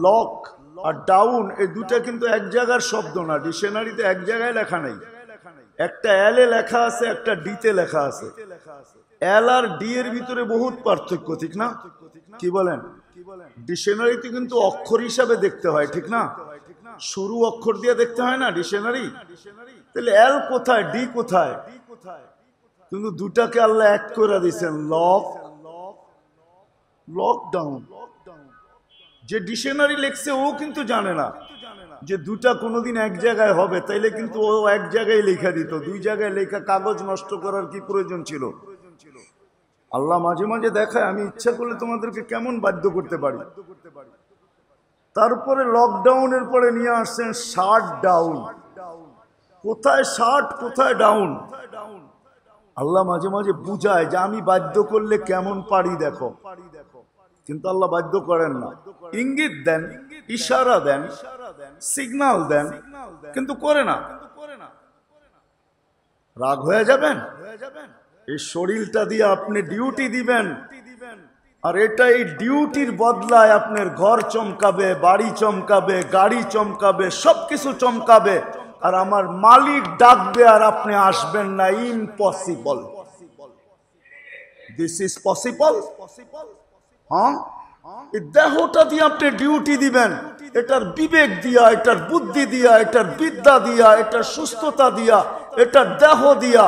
লক আর ডাউন এই দুটা কিন্তু এক জায়গার শব্দ না। ডিকশনারিতে এক জায়গায় লেখা নেই, একটা এল এ লেখা আছে, একটা ডি তে লেখা আছে। এল আর ডি এর ভিতরে বহুত পার্থক্য, ঠিক না? কি বলেন? ডিকশনারিতে কিন্তু অক্ষর হিসাবে দেখতে হয়, ঠিক না? শুরু অক্ষর দিয়ে দেখতে হয় না ডিকশনারি। তাহলে এল কোথায়, ডি কোথায়? কিন্তু দুটাকে আল্লাহ এক করে দিয়েছেন, লক লকডাউন। যে ডিকশনারি লিখছে ও কিন্তু জানে না যে দুটা কোনোদিন এক জায়গায় হবে, তাইলে কিন্তু ও এক জায়গায় লেখা দিত। 2 জায়গায় লেখা কাগজ নষ্ট করার কি প্রয়োজন ছিল? আল্লাহ মাঝে মাঝে দেখায় আমি ইচ্ছা করলে তোমাদেরকে কেমন বাধ্য করতে পারি। তারপরে লকডাউনের পরে নিয়ে আসছেন শাট ডাউন। কোথায় শাট কোথায় ডাউন? আল্লাহ মাঝে মাঝে বুঝায় যে আমি বাধ্য করলে কেমন পারি দেখো। কিন্তু আল্লাহ বাধ্য করেন না, ইঙ্গিত দেন, ইশারা দেন, সিগন্যাল দেন, কিন্তু করে না। রাগ হয়ে যাবেন? এই শরীরটা দিয়ে আপনি ডিউটি দিবেন, আর এটা এই ডিউটির বদলায় আপনার ঘর চমকাবে, বাড়ি চমকাবে, গাড়ি চমকাবে, সবকিছু চমকাবে, আর আমার মালিক ডাকবে আর আপনি আসবেন না। ইম্পসিবল। This is possible? হ্যাঁ, এই দেহটা দিয়ে আপনি ডিউটি দিবেন, এটার বিবেক দিয়া, এটার বুদ্ধি দিয়া, এটার বিদ্যা দিয়া, এটার সুস্থতা দিয়া, এটার দেহ দিয়া,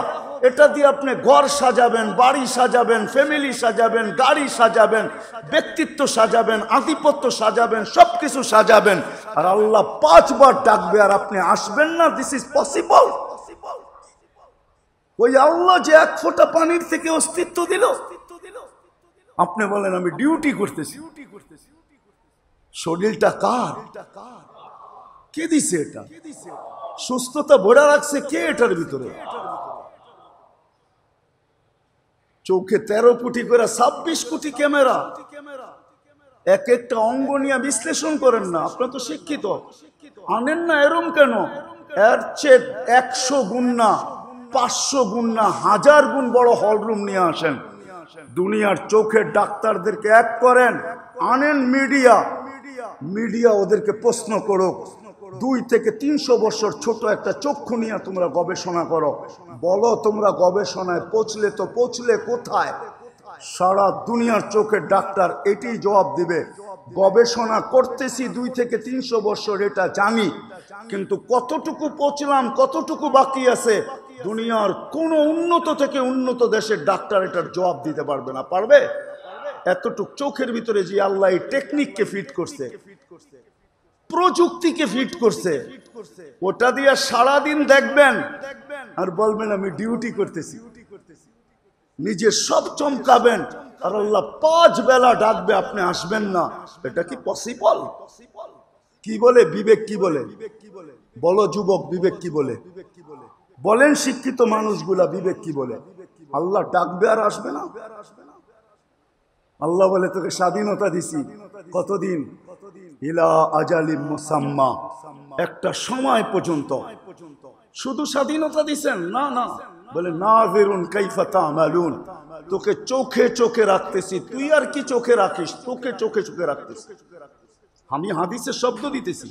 এটা দিয়ে আপনি ঘর সাজাবেন, বাড়ি সাজাবেন, ফ্যামিলি সাজাবেন, গাড়ি সাজাবেন, ব্যক্তিত্ব সাজাবেন, আধিপত্য সাজাবেন, সবকিছু সাজাবেন, আর আল্লাহ 5 বার ডাকবে আর আপনি আসবেন না। This is possible? ওই আল্লাহ যে 1 ফোঁটা পানির থেকে অস্তিত্ব দিল, আপনি বলেন আমি ডিউটি করতেছি। শরীরটা কার? কে দিছে এটা? সুস্থতা ভরা রাখছে কে এটার ভিতরে? চোখে 13 কোটি করে 26 কোটি ক্যামেরা, এক একটা অঙ্গ নিয়ে বিশ্লেষণ করেন না। আপনারা তো শিক্ষিত, আনেন না এরম কেন? এর চেয়ে 100 গুণ না, 500 গুণ না, 1000 গুণ বড় হলরুম নিয়ে আসেন। দুনিয়ার চোখের ডাক্তারদেরকে এক করেন, আনেন মিডিয়া ওদেরকে প্রশ্ন করুক। 2 থেকে 300 বছর ছোট একটা চক্ষু নিয়ে তোমরা গবেষণা করো, বলো তোমরা গবেষণায় পৌঁছলে কোথায়? সারা দুনিয়ার চোখের ডাক্তার এটি জবাব দিবে, গবেষণা করতেছি 2 থেকে 300 বছর, এটা জানি, কিন্তু কতটুকু পৌঁছলাম, কতটুকু বাকি আছে, দুনিয়ার কোন উন্নত থেকে উন্নত দেশের ডাক্তার এটার জবাব দিতে পারবে না। পারবে? এতটুক চোখের ভিতরে যে আল্লাহ এই টেকনিককে ফিট করছে, প্রযুক্তিকে ফিট করছে, ওটা দিয়ে সারাদিন দেখবেন আর বলবেন আমি ডিউটি করতেছি। নিজে সব চমকাবেন আর আল্লাহ 5 বেলা ডাকবে, আপনি আসবেন না। এটা কি পসিবল? কি বলে বিবেক? কি বলে? বলো যুবক, বিবেক কি বলে? বলেন শিক্ষিত মানুষগুলা, বিবেক কি বলে? আল্লাহ ডাকবে আর আসবে না? আল্লাহ বলে তোকে স্বাধীনতা দিছি, কতদিন? ইলা আজালিম মুসাম্মা, একটা সময় পর্যন্ত। শুধু স্বাধীনতা দিছেন না, না, বলে নাযিরুন কাইফা তা'মালুন, তোকে চোখে চোখে রাখতেছি। তুই আর কি চোখে রাখিস? তোকে চোখে চোখে রাখতেছি। আমি হাদিসে শব্দ দিতেছি।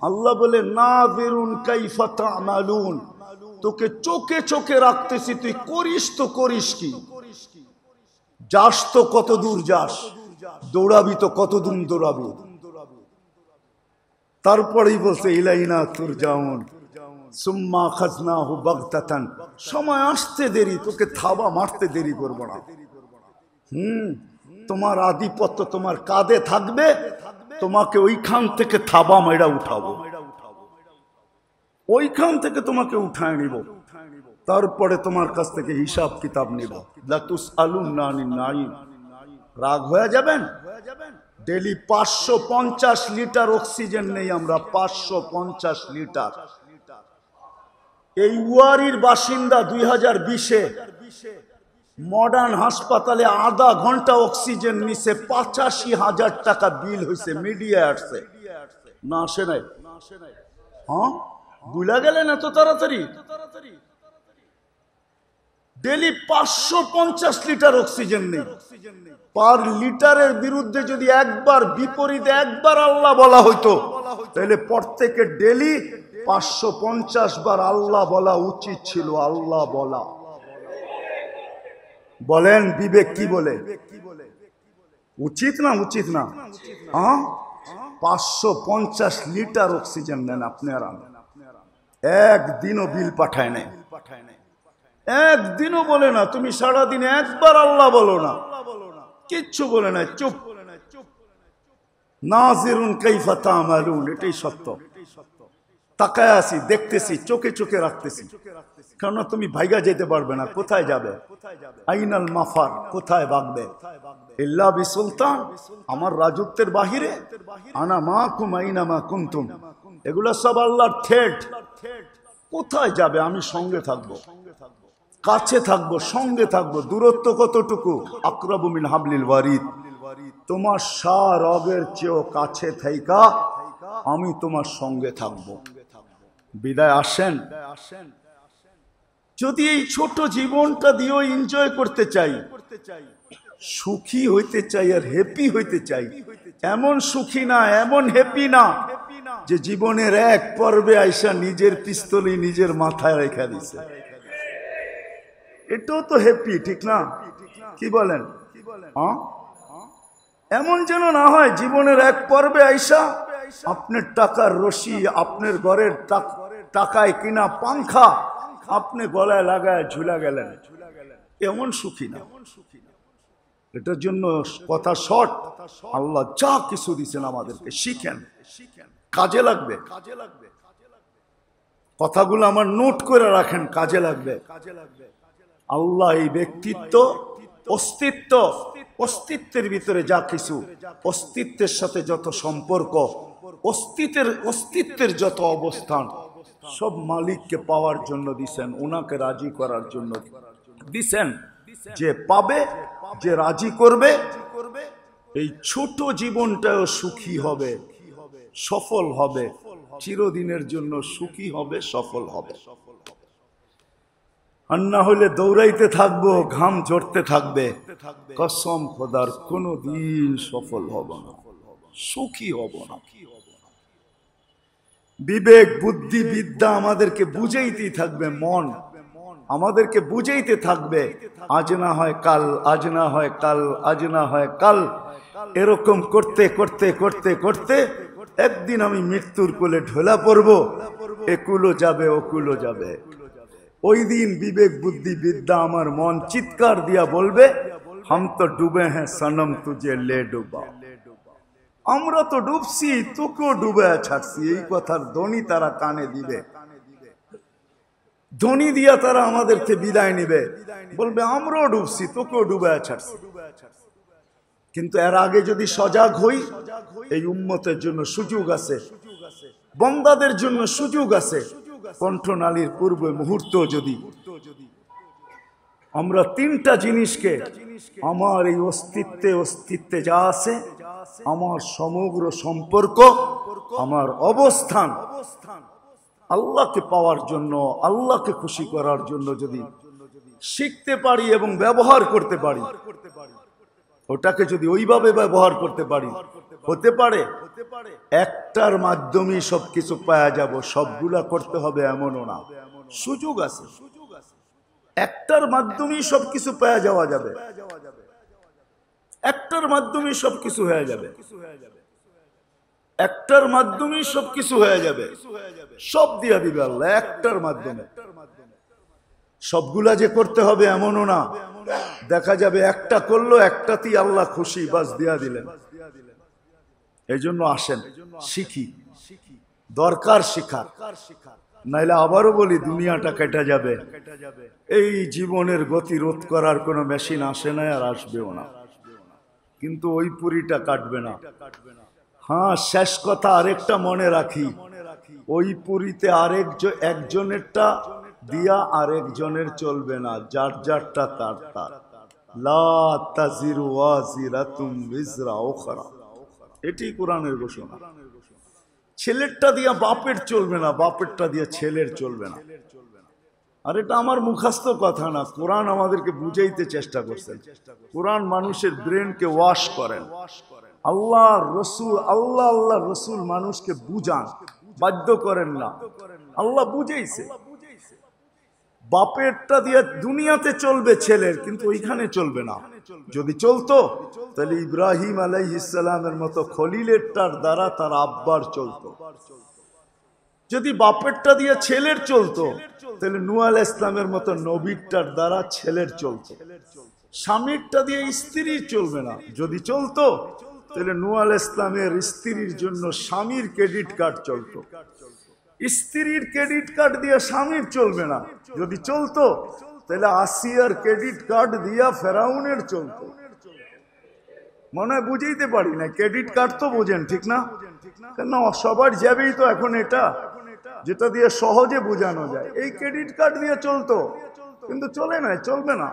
আল্লাহ বলে নাযিরুন কাইফা তা'মালুন, তোকে চোখে চোখে রাখতেছি, তুই করিস তো করিস কি? যাস তো কত দূর যাস, দৌড়াবি তো কত দূর দৌড়াবি। তারপরেই বলছে ইলাইনা তুরজাউন সুম্মা খাজনাহু বাগতাতান, সময় আসতে দেরি, তোকে থাবা মারতে দেরি করব না। তোমার আধিপত্য তোমার কাঁধে থাকবে, তোমাকে ওইখান থেকে থাবা মেরা উঠাবো, ওইখান থেকে তোমাকে উঠায় নিব, তারপরে তোমার কাছ থেকে হিসাব কিতাব নিব। লা তুসআলুনা আনিন নাঈম। রাগ হয়ে যাবেন? ডেলি 550 লিটার অক্সিজেন নেই আমরা, 550 লিটার। এই ওয়ারির বাসিন্দা 2020-এ মডার্ন হাসপাতালে আধা ঘন্টা অক্সিজেন নিছে 85,000 টাকা বিল হয়েছে, মিডিয়া আসছে না আসে নাই? হ্যাঁ, ভুলা গেলেন এত তাড়াতাড়ি? ডেলি 550 লিটার অক্সিজেন নেই। পার লিটারের বিরুদ্ধে যদি একবার বিপরীতে একবার আল্লাহ বলা হইতো, তাহলে প্রত্যেকে ডেলি 550 বার আল্লাহ বলা উচিত ছিল। আল্লাহ বলা, বলেন বিবেক কি বলে? উচিত না? উচিত না? হ্যাঁ, 550 লিটার অক্সিজেন নেন আপনি আর আমি, একদিনও বিল পাঠায় নাই, একদিনও বলে না তুমি সারাদিনে একবার আল্লাহ বলো না, কিচ্ছু বলে না, চুপ। নাজিরুন কাইফা তা'মালুন, এটাই সত্য। তাকায় আছি, দেখতেছি, চোখে চোখে রাখতেছি, কারণ তুমি ভাইগা যেতে পারবে না। কোথায় যাবে? আইনাল মাফার, কোথায় ভাগবে? ইল্লা বিসুলতান, আমার রাজত্বের বাহিরে। আনা মাকুম আইনা মা কুনতুম, এগুলো সব আল্লাহর থ্রেট। কোথায় যাবে? আমি সঙ্গে থাকবো, কাছে থাকবো, সঙ্গে থাকবো। দূরত্ব কতটুকু? আকরাবু মিন হাবলিল ওয়ারিদ, তোমার রগের চেয়েও কাছে থাইকা আমি তোমার সঙ্গে থাকবো। বিদায় আসেন। যদি এই ছোট জীবনটা দিয়েও এনজয় করতে চাই, সুখী হইতে চাই আর হ্যাপি হইতে চাই, এমন সুখী না, এমন হ্যাপি না যে জীবনের এক পর্বে আইসা নিজের পিস্তলই নিজের মাথায় রেখা দিছে, এটাও তো হ্যাপি, ঠিক না? কি বলেন? এমন যেন না হয় জীবনের এক পর্বে আইসা আপনার টাকার রশি, আপনার ঘরের টাকায় কিনা পাংখা আপনি গলায় লাগায় ঝুলা গেলেন, এমন সুখী না। এটার জন্য কথা শর্ট, আল্লাহ যা কিছু দিচ্ছেন আমাদেরকে শিখেন, কাজে লাগবে। কথাগুলো আমার নোট করে রাখেন, কাজে লাগবে। আল্লাহ এই ব্যক্তিত্ব, অস্তিত্ব, অস্তিত্বের ভিতরে যা কিছু, অস্তিত্বের সাথে যত সম্পর্ক, অস্তিত্বের যত অবস্থান, সব মালিককে পাওয়ার জন্য দিছেন, ওনাকে রাজি করার জন্য দিছেন। যে পাবে, যে রাজি করবে, এই ছোট জীবনটাও সুখী হবে, সফল হবে, চিরদিনের জন্য সুখী হবে, সফল হবে। আর না হলে দৌড়াইতে থাকবো, ঘাম ঝরতে থাকবে, কসম খোদার কোনো দিন সফল হব না, সুখী হব না। বিবেক, বুদ্ধি, বিদ্যা আমাদেরকে বুঝাইতেই থাকবে, মন আমাদেরকে বুঝাইতে থাকবে, আজ না হয় কাল, আজ না হয় কাল, আজ না হয় কাল। এরকম করতে করতে করতে করতে একদিন আমি মৃত্যুর কোলে ঢোলা পড়বো, একুলো যাবে, ওকুলো যাবে। ওই দিন বিবেক, বুদ্ধি, বিদ্যা, আমার মন চিৎকার দিয়া বলবে, হাম তো ডুবে হ্যাঁ সনম, তুঝে লে ডুবা। আমরা তো ডুবছি, তোকেও ডুবে ছাড়ছি। এই কথার ধ্বনি তারা কানে দিবে, ধ্বনি দিয়া তারা আমাদেরকে বিদায় নিবে, বলবে আমরাও ডুবছি, তোকেও ডুবে ছাড়ছি। কিন্তু এর আগে যদি সজাগ হই, এই উম্মতের জন্য সুযোগ আছে, বন্দাদের জন্য সুযোগ আছে। কণ্ঠনালীর পূর্বে মুহূর্ত যদি আমরা তিনটা জিনিসকে, আমার এই অস্তিত্বে যা আছে, আমার সমগ্র সম্পর্ক, আমার অবস্থান, আল্লাহকে পাওয়ার জন্য, আল্লাহকে খুশি করার জন্য যদি শিখতে পারি এবং ব্যবহার করতে পারি, ওটাকে যদি ওইভাবে ব্যবহার করতে পারি, হতে পারে একটার মাধ্যমে সবকিছু পাওয়া যাব। সবগুলা করতে হবে এমনও না, সুযোগ আছে, একটার মাধ্যমেই সবকিছু পাওয়া যাওয়া যাবে, একটার মাধ্যমেই সবকিছু হয়ে যাবে, একটার মাধ্যমেই সবকিছু হয়ে যাবে, সব দিয়া দিবে আল্লাহ একটার মাধ্যমে। সবগুলা যে করতে হবে এমনও না, দেখা যাবে একটা করলো, একটাতেই আল্লাহ খুশি, বাস দিয়া দিলেন। এই জন্য আসেন শিখি, দরকার শিখার, নাইলে আবারও বলি দুনিয়াটা কেটে যাবে। এই জীবনের গতি রোধ করার কোনো মেশিন আসে না, আর আসবেও না, কিন্তু ওই পুরীটা কাটবে না। হ্যাঁ, শেষ কথা আরেকটা মনে রাখি, ওই পুরীতে একজনেরটা দিয়া আরেকজনের চলবে না, যার যারটা তার তার। লা তাজিরু ওয়াজিরাতুম বিজরা উখরা, এটি কোরআনের ঘোষণা। ছেলেরটা দিয়া বাপের চলবে না, বাপেরটা দিয়া ছেলের চলবে না। আর এটা আমার মুখস্থ কথা না, কোরআন আমাদেরকে বুঝাইতে চেষ্টা করছেন। কোরআন মানুষের ব্রেনকে ওয়াশ করেন। আল্লাহ রসুল, আল্লাহ আল্লাহ রসুল মানুষকে বুঝান, বাধ্য করেন না। আল্লাহ বুঝাইছে বাপেরটা দিয়ে দুনিয়াতে চলবে ছেলের, কিন্তু ওইখানে চলবে না। যদি চলতো তাহলে ইব্রাহিম আলাইহিস সালামের মতো খলিলেরটার দ্বারা তার আব্বার চলতো। যদি বাপেরটা দিয়ে ছেলের চলতো তাহলে নূহ আলাইহিস ইসলামের মতো নবীরটার দ্বারা ছেলের চলতো। স্বামীরটা দিয়ে স্ত্রীর চলবে না। যদি চলতো তাহলে নূহ আলাইহিস ইসলামের স্ত্রীর জন্য স্বামীর ক্রেডিট কার্ড চলতো। স্ত্রীর ক্রেডিট কার্ড দিয়ে স্বামীর চলবে না। যদি চলতো তাহলে আসিয়ার ক্রেডিট কার্ড দিয়া ফেরাউনের চলতো। মনে হয় বুঝাইতে পারি না। ক্রেডিট কার্ড তো বোঝেন, ঠিক না? কেন সবার যাবেই তো এখন এটা, যেটা দিয়ে সহজে বোঝানো যায়। এই ক্রেডিট কার্ড দিয়ে চলতো, কিন্তু চলে না, চলবে না।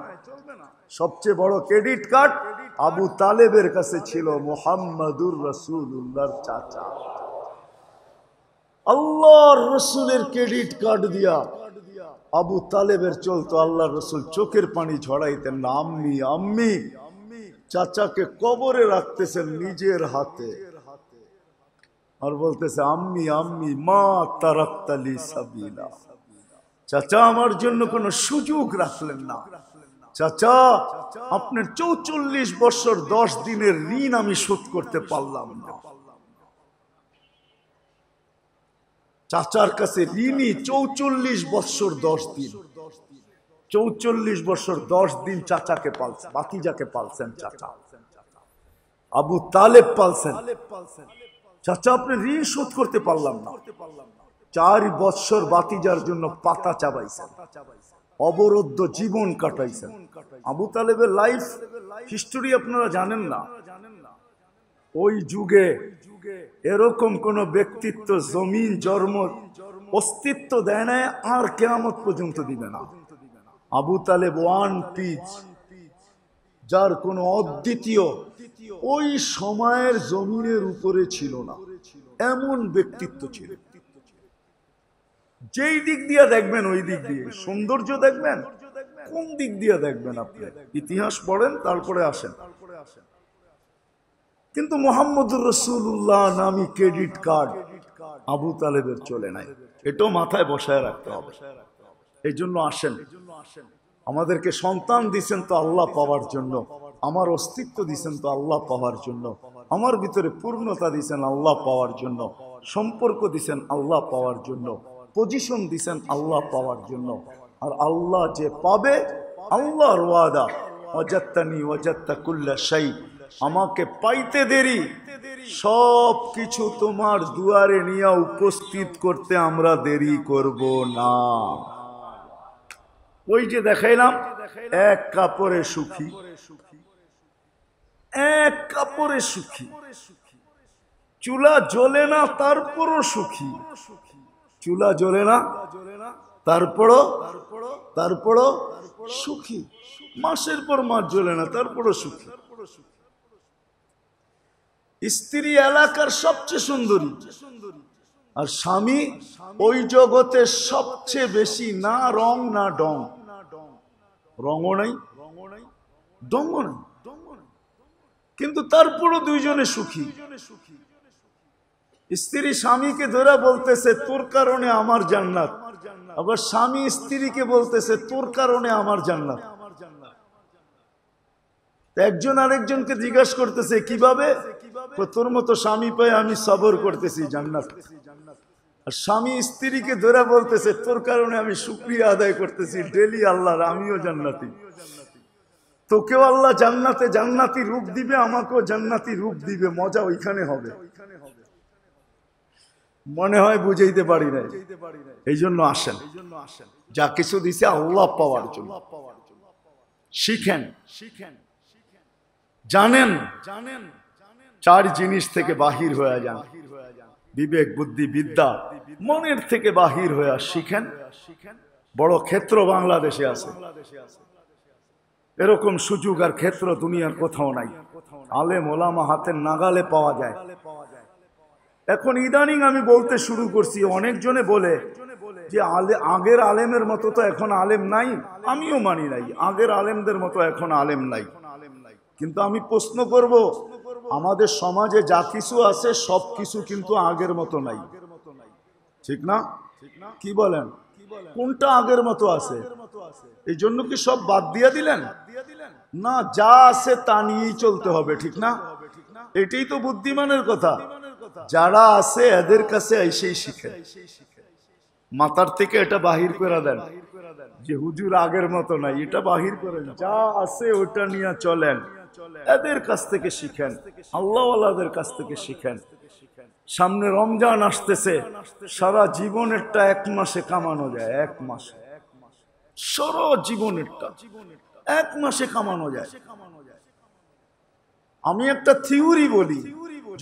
সবচেয়ে বড় ক্রেডিট কার্ড আবু তালেবের কাছে ছিল, মুহাম্মাদুর রাসূলুল্লাহর চাচা। আল্লাহর রসুলের ক্রেডিট কার্ড দিয়া আবু তালেবের চলতো। আল্লাহর রসুল চোখের পানি ঝরাইতেন না। আম্মি আম্মি, চাচাকে কবরে রাখতেছেন নিজের হাতে, আর বলতেছে আম্মি আম্মি মা তারাক্তালি সাবিলা। চাচা আমার জন্য কোনো সুযোগ রাখলেন না। চাচা আপনার 44 বছর 10 দিনের ঋণ আমি শোধ করতে পারলাম না। চাচার কাছে ঋণী 44 বছর 10 দিন। 44 বছর 10 দিন চাচাকে পালছেন, বাতিজাকে পালছেন চাচা। আবু তালেব পালছেন। চাচা আপনি ঋণ শোধ করতে পারলাম না। 4 বছর বাতিজার জন্য পাতা চাবাইছেন, অবরুদ্ধ জীবন কাটাইছেন। আবু তালেবের লাইফ হিস্টোরি আপনারা জানেন না। ওই যুগে এরকম কোন ব্যক্তিত্ব জমিন জন্ম অস্তিত্ব দেয় না, আর কিয়ামত পর্যন্ত দিবে না। আবু তালেব ওয়ান পিস, যার কোনো অদ্বিতীয় ওই সময়ের জমিনের উপরে ছিল না, এমন ব্যক্তিত্ব ছিল। যেই দিক দিয়ে দেখবেন ওই দিক দিয়ে সৌন্দর্য দেখবেন, কোন দিক দিয়ে দেখবেন আপনি ইতিহাস পড়েন তারপরে আসেন। কিন্তু মুহাম্মদুর রাসূলুল্লাহ নামী ক্রেডিট কার্ড আবু তালেবের চলে নাই। এটাও মাথায় বসায় রাখতে হবে। এই জন্য আসেন, আমাদেরকে সন্তান দিছেন তো আল্লাহ পাওয়ার জন্য, আমার অস্তিত্ব দিছেন তো আল্লাহ পাওয়ার জন্য, আমার ভিতরে পূর্ণতা দিছেন আল্লাহ পাওয়ার জন্য, সম্পর্ক দিছেন আল্লাহ পাওয়ার জন্য, পজিশন দিছেন আল্লাহ পাওয়ার জন্য। আর আল্লাহ যে পাবে, আল্লাহর ওয়াদা ওয়াজাত্তানি ওয়াজাত্তা কুল্লা শাই, আমাকে পাইতে দেরি, সব কিছু তোমার দুয়ারে নিয়ে উপস্থিত করতে আমরা দেরি করব না। ওই যে দেখাইলাম এক কাপড়ে সুখী, এক কাপড়ে সুখী, চুলা জ্বলে না তারপরও সুখী, চুলা জ্বলে না তারপরও সুখী, মাসের পর মাস জ্বলে না তারপরও সুখী। স্ত্রী এলাকার সবচেয়ে সুন্দরী, আর স্বামী ওই জগতে সবচেয়ে বেশি না রং না ডং, রঙও নাই ডঙ্গও নাই, কিন্তু তারপরও দুইজনে সুখী। স্ত্রী স্বামীকে ধরে বলতেছে তোর কারণে আমার জান্নাত, আবার স্বামী স্ত্রীকে বলতেছে তোর কারণে আমার জান্নাত। একজন আরেকজনকে জিজ্ঞাসা করতেছে কিভাবে? তোর মতো স্বামী পায় আমি সবর করতেছি জান্নাত। আর স্বামী স্ত্রীকে ধরে বলতেছে তোর কারণে আমি শুকরিয়া আদায় করতেছি ডেলি আল্লাহর, আমিও জান্নাতি। তোকেও আল্লাহ জান্নাতে জান্নাতি রূপ দিবে, আমাকেও জান্নাতি রূপ দিবে, মজা ওইখানে হবে। মনে হয় বুঝাইতে পারি না। এই জন্য আসেন, যা কিছু দিছে আল্লাহ পাওয়ার জন্য শিখেন, জানেন 4 জিনিস থেকে বাহির হয়ে যান। বিবেক বুদ্ধি বিদ্যা মনের থেকে বাহির হয়ে শিখেন। বড় ক্ষেত্র বাংলাদেশে আছে। এরকম সুযোগ আর ক্ষেত্র দুনিয়ার কোথাও নাই। আলেম ওলামা হাতের নাগালে পাওয়া যায়। এখন ইদানিং আমি বলতে শুরু করছি, অনেকজনে বলে যে আগের আলেমের মতো তো এখন আলেম নাই। আমিও মানি নাই, আগের আলেমদের মতো এখন আলেম নাই। কিন্তু আমি প্রশ্ন করব, আমাদের সমাজে যা কিছু আছে সব কিছু কিন্তু আগের মতো নাই, ঠিক না? কি বলেন, কোনটা আগের মতো আছে? এই জন্য কি সব বাদ দিয়ে দিলেন? না, যা আছে তা নিয়েই চলতে হবে, ঠিক না? এটাই তো বুদ্ধিমানের কথা। যারা আছে এদের কাছে এসেই শিখে, মাথার থেকে এটা বাহির করে দেন যে হুজুর আগের মতো নাই, এটা বাহির করেন, যা আছে ওটা নিয়ে চলেন। এদের কাছ থেকে শিখেন, আল্লাহওয়ালাদের কাছ থেকে শিখেন। সামনে রমজান আসতেছে, সারা জীবনেরটা এক মাসে কামানো যায়। এক মাসে সারা জীবনেরটা এক মাসে কামানো যায়। আমি একটা থিওরি বলি,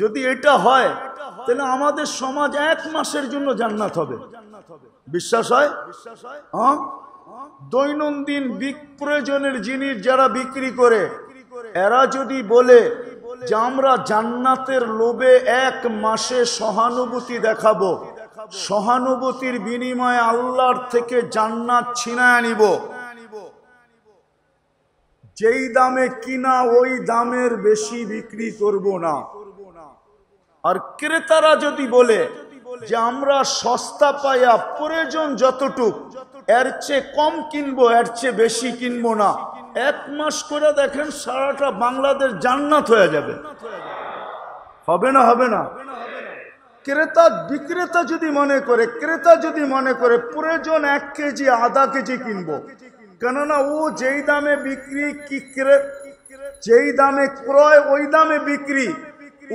যদি এটা হয় তাহলে আমাদের সমাজ এক মাসের জন্য জান্নাত হবে। বিশ্বাস হয়? হ্যাঁ, দৈনন্দিন প্রয়োজনের জিনিস যারা বিক্রি করে, এরা যদি বলে যে আমরা জান্নাতের লোভে এক মাসে সহানুভূতি দেখাবো, সহানুভূতির বিনিময়ে আল্লাহর থেকে জান্নাত ছিনায় নিব, যেই দামে কিনা ওই দামের বেশি বিক্রি করব না। আর ক্রেতারা যদি বলে যে আমরা সস্তা পাইয়া প্রয়োজন যতটুক, এর চেয়ে কম কিনবো, এর চেয়ে বেশি কিনবো না, এক মাস করে দেখেন সারাটা বাংলাদেশ জান্নাত হয়ে যাবে। হবে না? হবে না? বিক্রেতা যদি মনে করে, ক্রেতা যদি মনে করে প্রয়োজন 1 কেজি আধা কেজি কিনবো, কেননা ও যেই দামে বিক্রি, যেই দামে ক্রয় ওই দামে বিক্রি,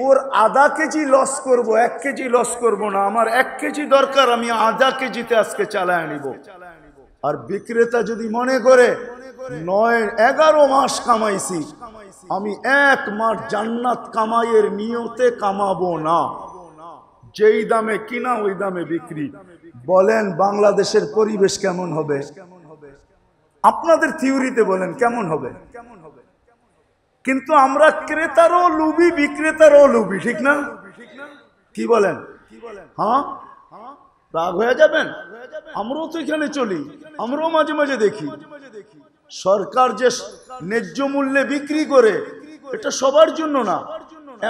ওর আধা কেজি লস করব, 1 কেজি লস করব না। আমার 1 কেজি দরকার, আমি আধা কেজিতে আজকে চালায় নিব। আর বিক্রেতা যদি মনে করে 9-11 মাস কামাইছি, আমি 1 মাস জান্নাত কামাইয়ের নিয়তে কামাবো না, যেই দামে কিনা ওই দামে বিক্রি, বলেন বাংলাদেশের পরিবেশ কেমন হবে? আপনাদের থিওরিতে বলেন কেমন হবে? কিন্তু আমরা ক্রেতারও লুবি, বিক্রেতারও লুবি, ঠিক না? কি বলেন? হ্যাঁ, রাগ হয়ে যাবেন? আমরাও তো এখানে চলি, আমরাও মাঝে মাঝে দেখি সরকার যে ন্যায্য মূল্যে বিক্রি করে, এটা সবার জন্য না।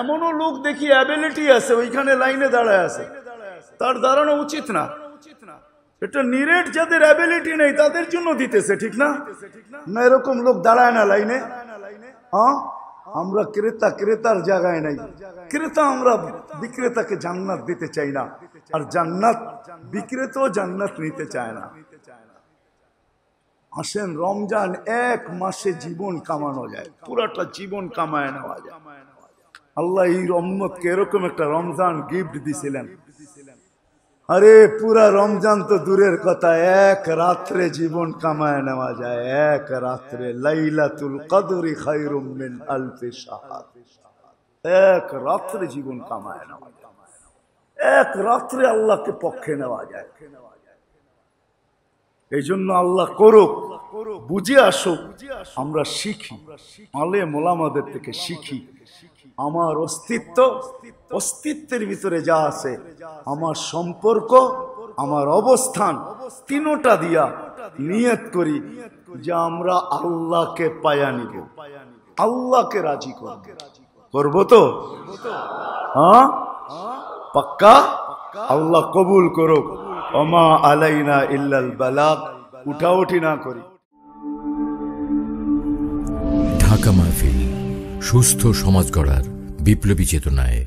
এমনও লোক দেখি অ্যাবিলিটি আছে, ওইখানে লাইনে দাঁড়ায় আছে, তার দাঁড়ানো উচিত না। এটা নিরেট যাদের অ্যাবিলিটি নেই তাদের জন্য দিতেছে, ঠিক না? না, এরকম লোক দাঁড়ায় না লাইনে। হ্যাঁ, আমরা ক্রেতার জায়গায় নাই। ক্রেতা, আমরা বিক্রেতাকে জান্নাত দিতে চাই না, আর জান্নাত বিক্রেতাও জান্নাত নিতে চায় না। আসেন, রমজান 1 মাসে জীবন কামানো যায়, পুরাটা জীবন কামায় নেওয়া যায়। আল্লাহ এই উম্মতকে এরকম একটা রমজান গিফট দিছিলেন। আরে পুরা রমজান তো দূরের কথা, 1 রাত্রে জীবন কামায় নেওয়া যায়। 1 রাত্রে লাইলাতুল কদরি খায়রুম মিন আলফি শাহর। 1 রাত্রে জীবন কামায় নেওয়া যায়, 1 রাত্রে আল্লাহকে পক্ষে নেওয়া যায়। এই জন্য আল্লাহ করুক, বুঝে আসুক, আমরা শিখি, আলেম ওলামাদের থেকে শিখি। আমার অস্তিত্বের ভিতরে যা আছে, আমার সম্পর্ক, আমার অবস্থান, তিনোটা দিয়া নিয়ত করি যে আমরা আল্লাহকে পায়া নিব, আল্লাহকে রাজি করবো তো? হ্যাঁ, পাক্কা? আল্লাহ কবুল করুক। ওমা আলাইনা ইল্লাল বালাগ। উঠাউঠি না করি।
ঢাকা মাহফিল, সুস্থ সমাজ গড়ার বিপ্লবী চেতনায়।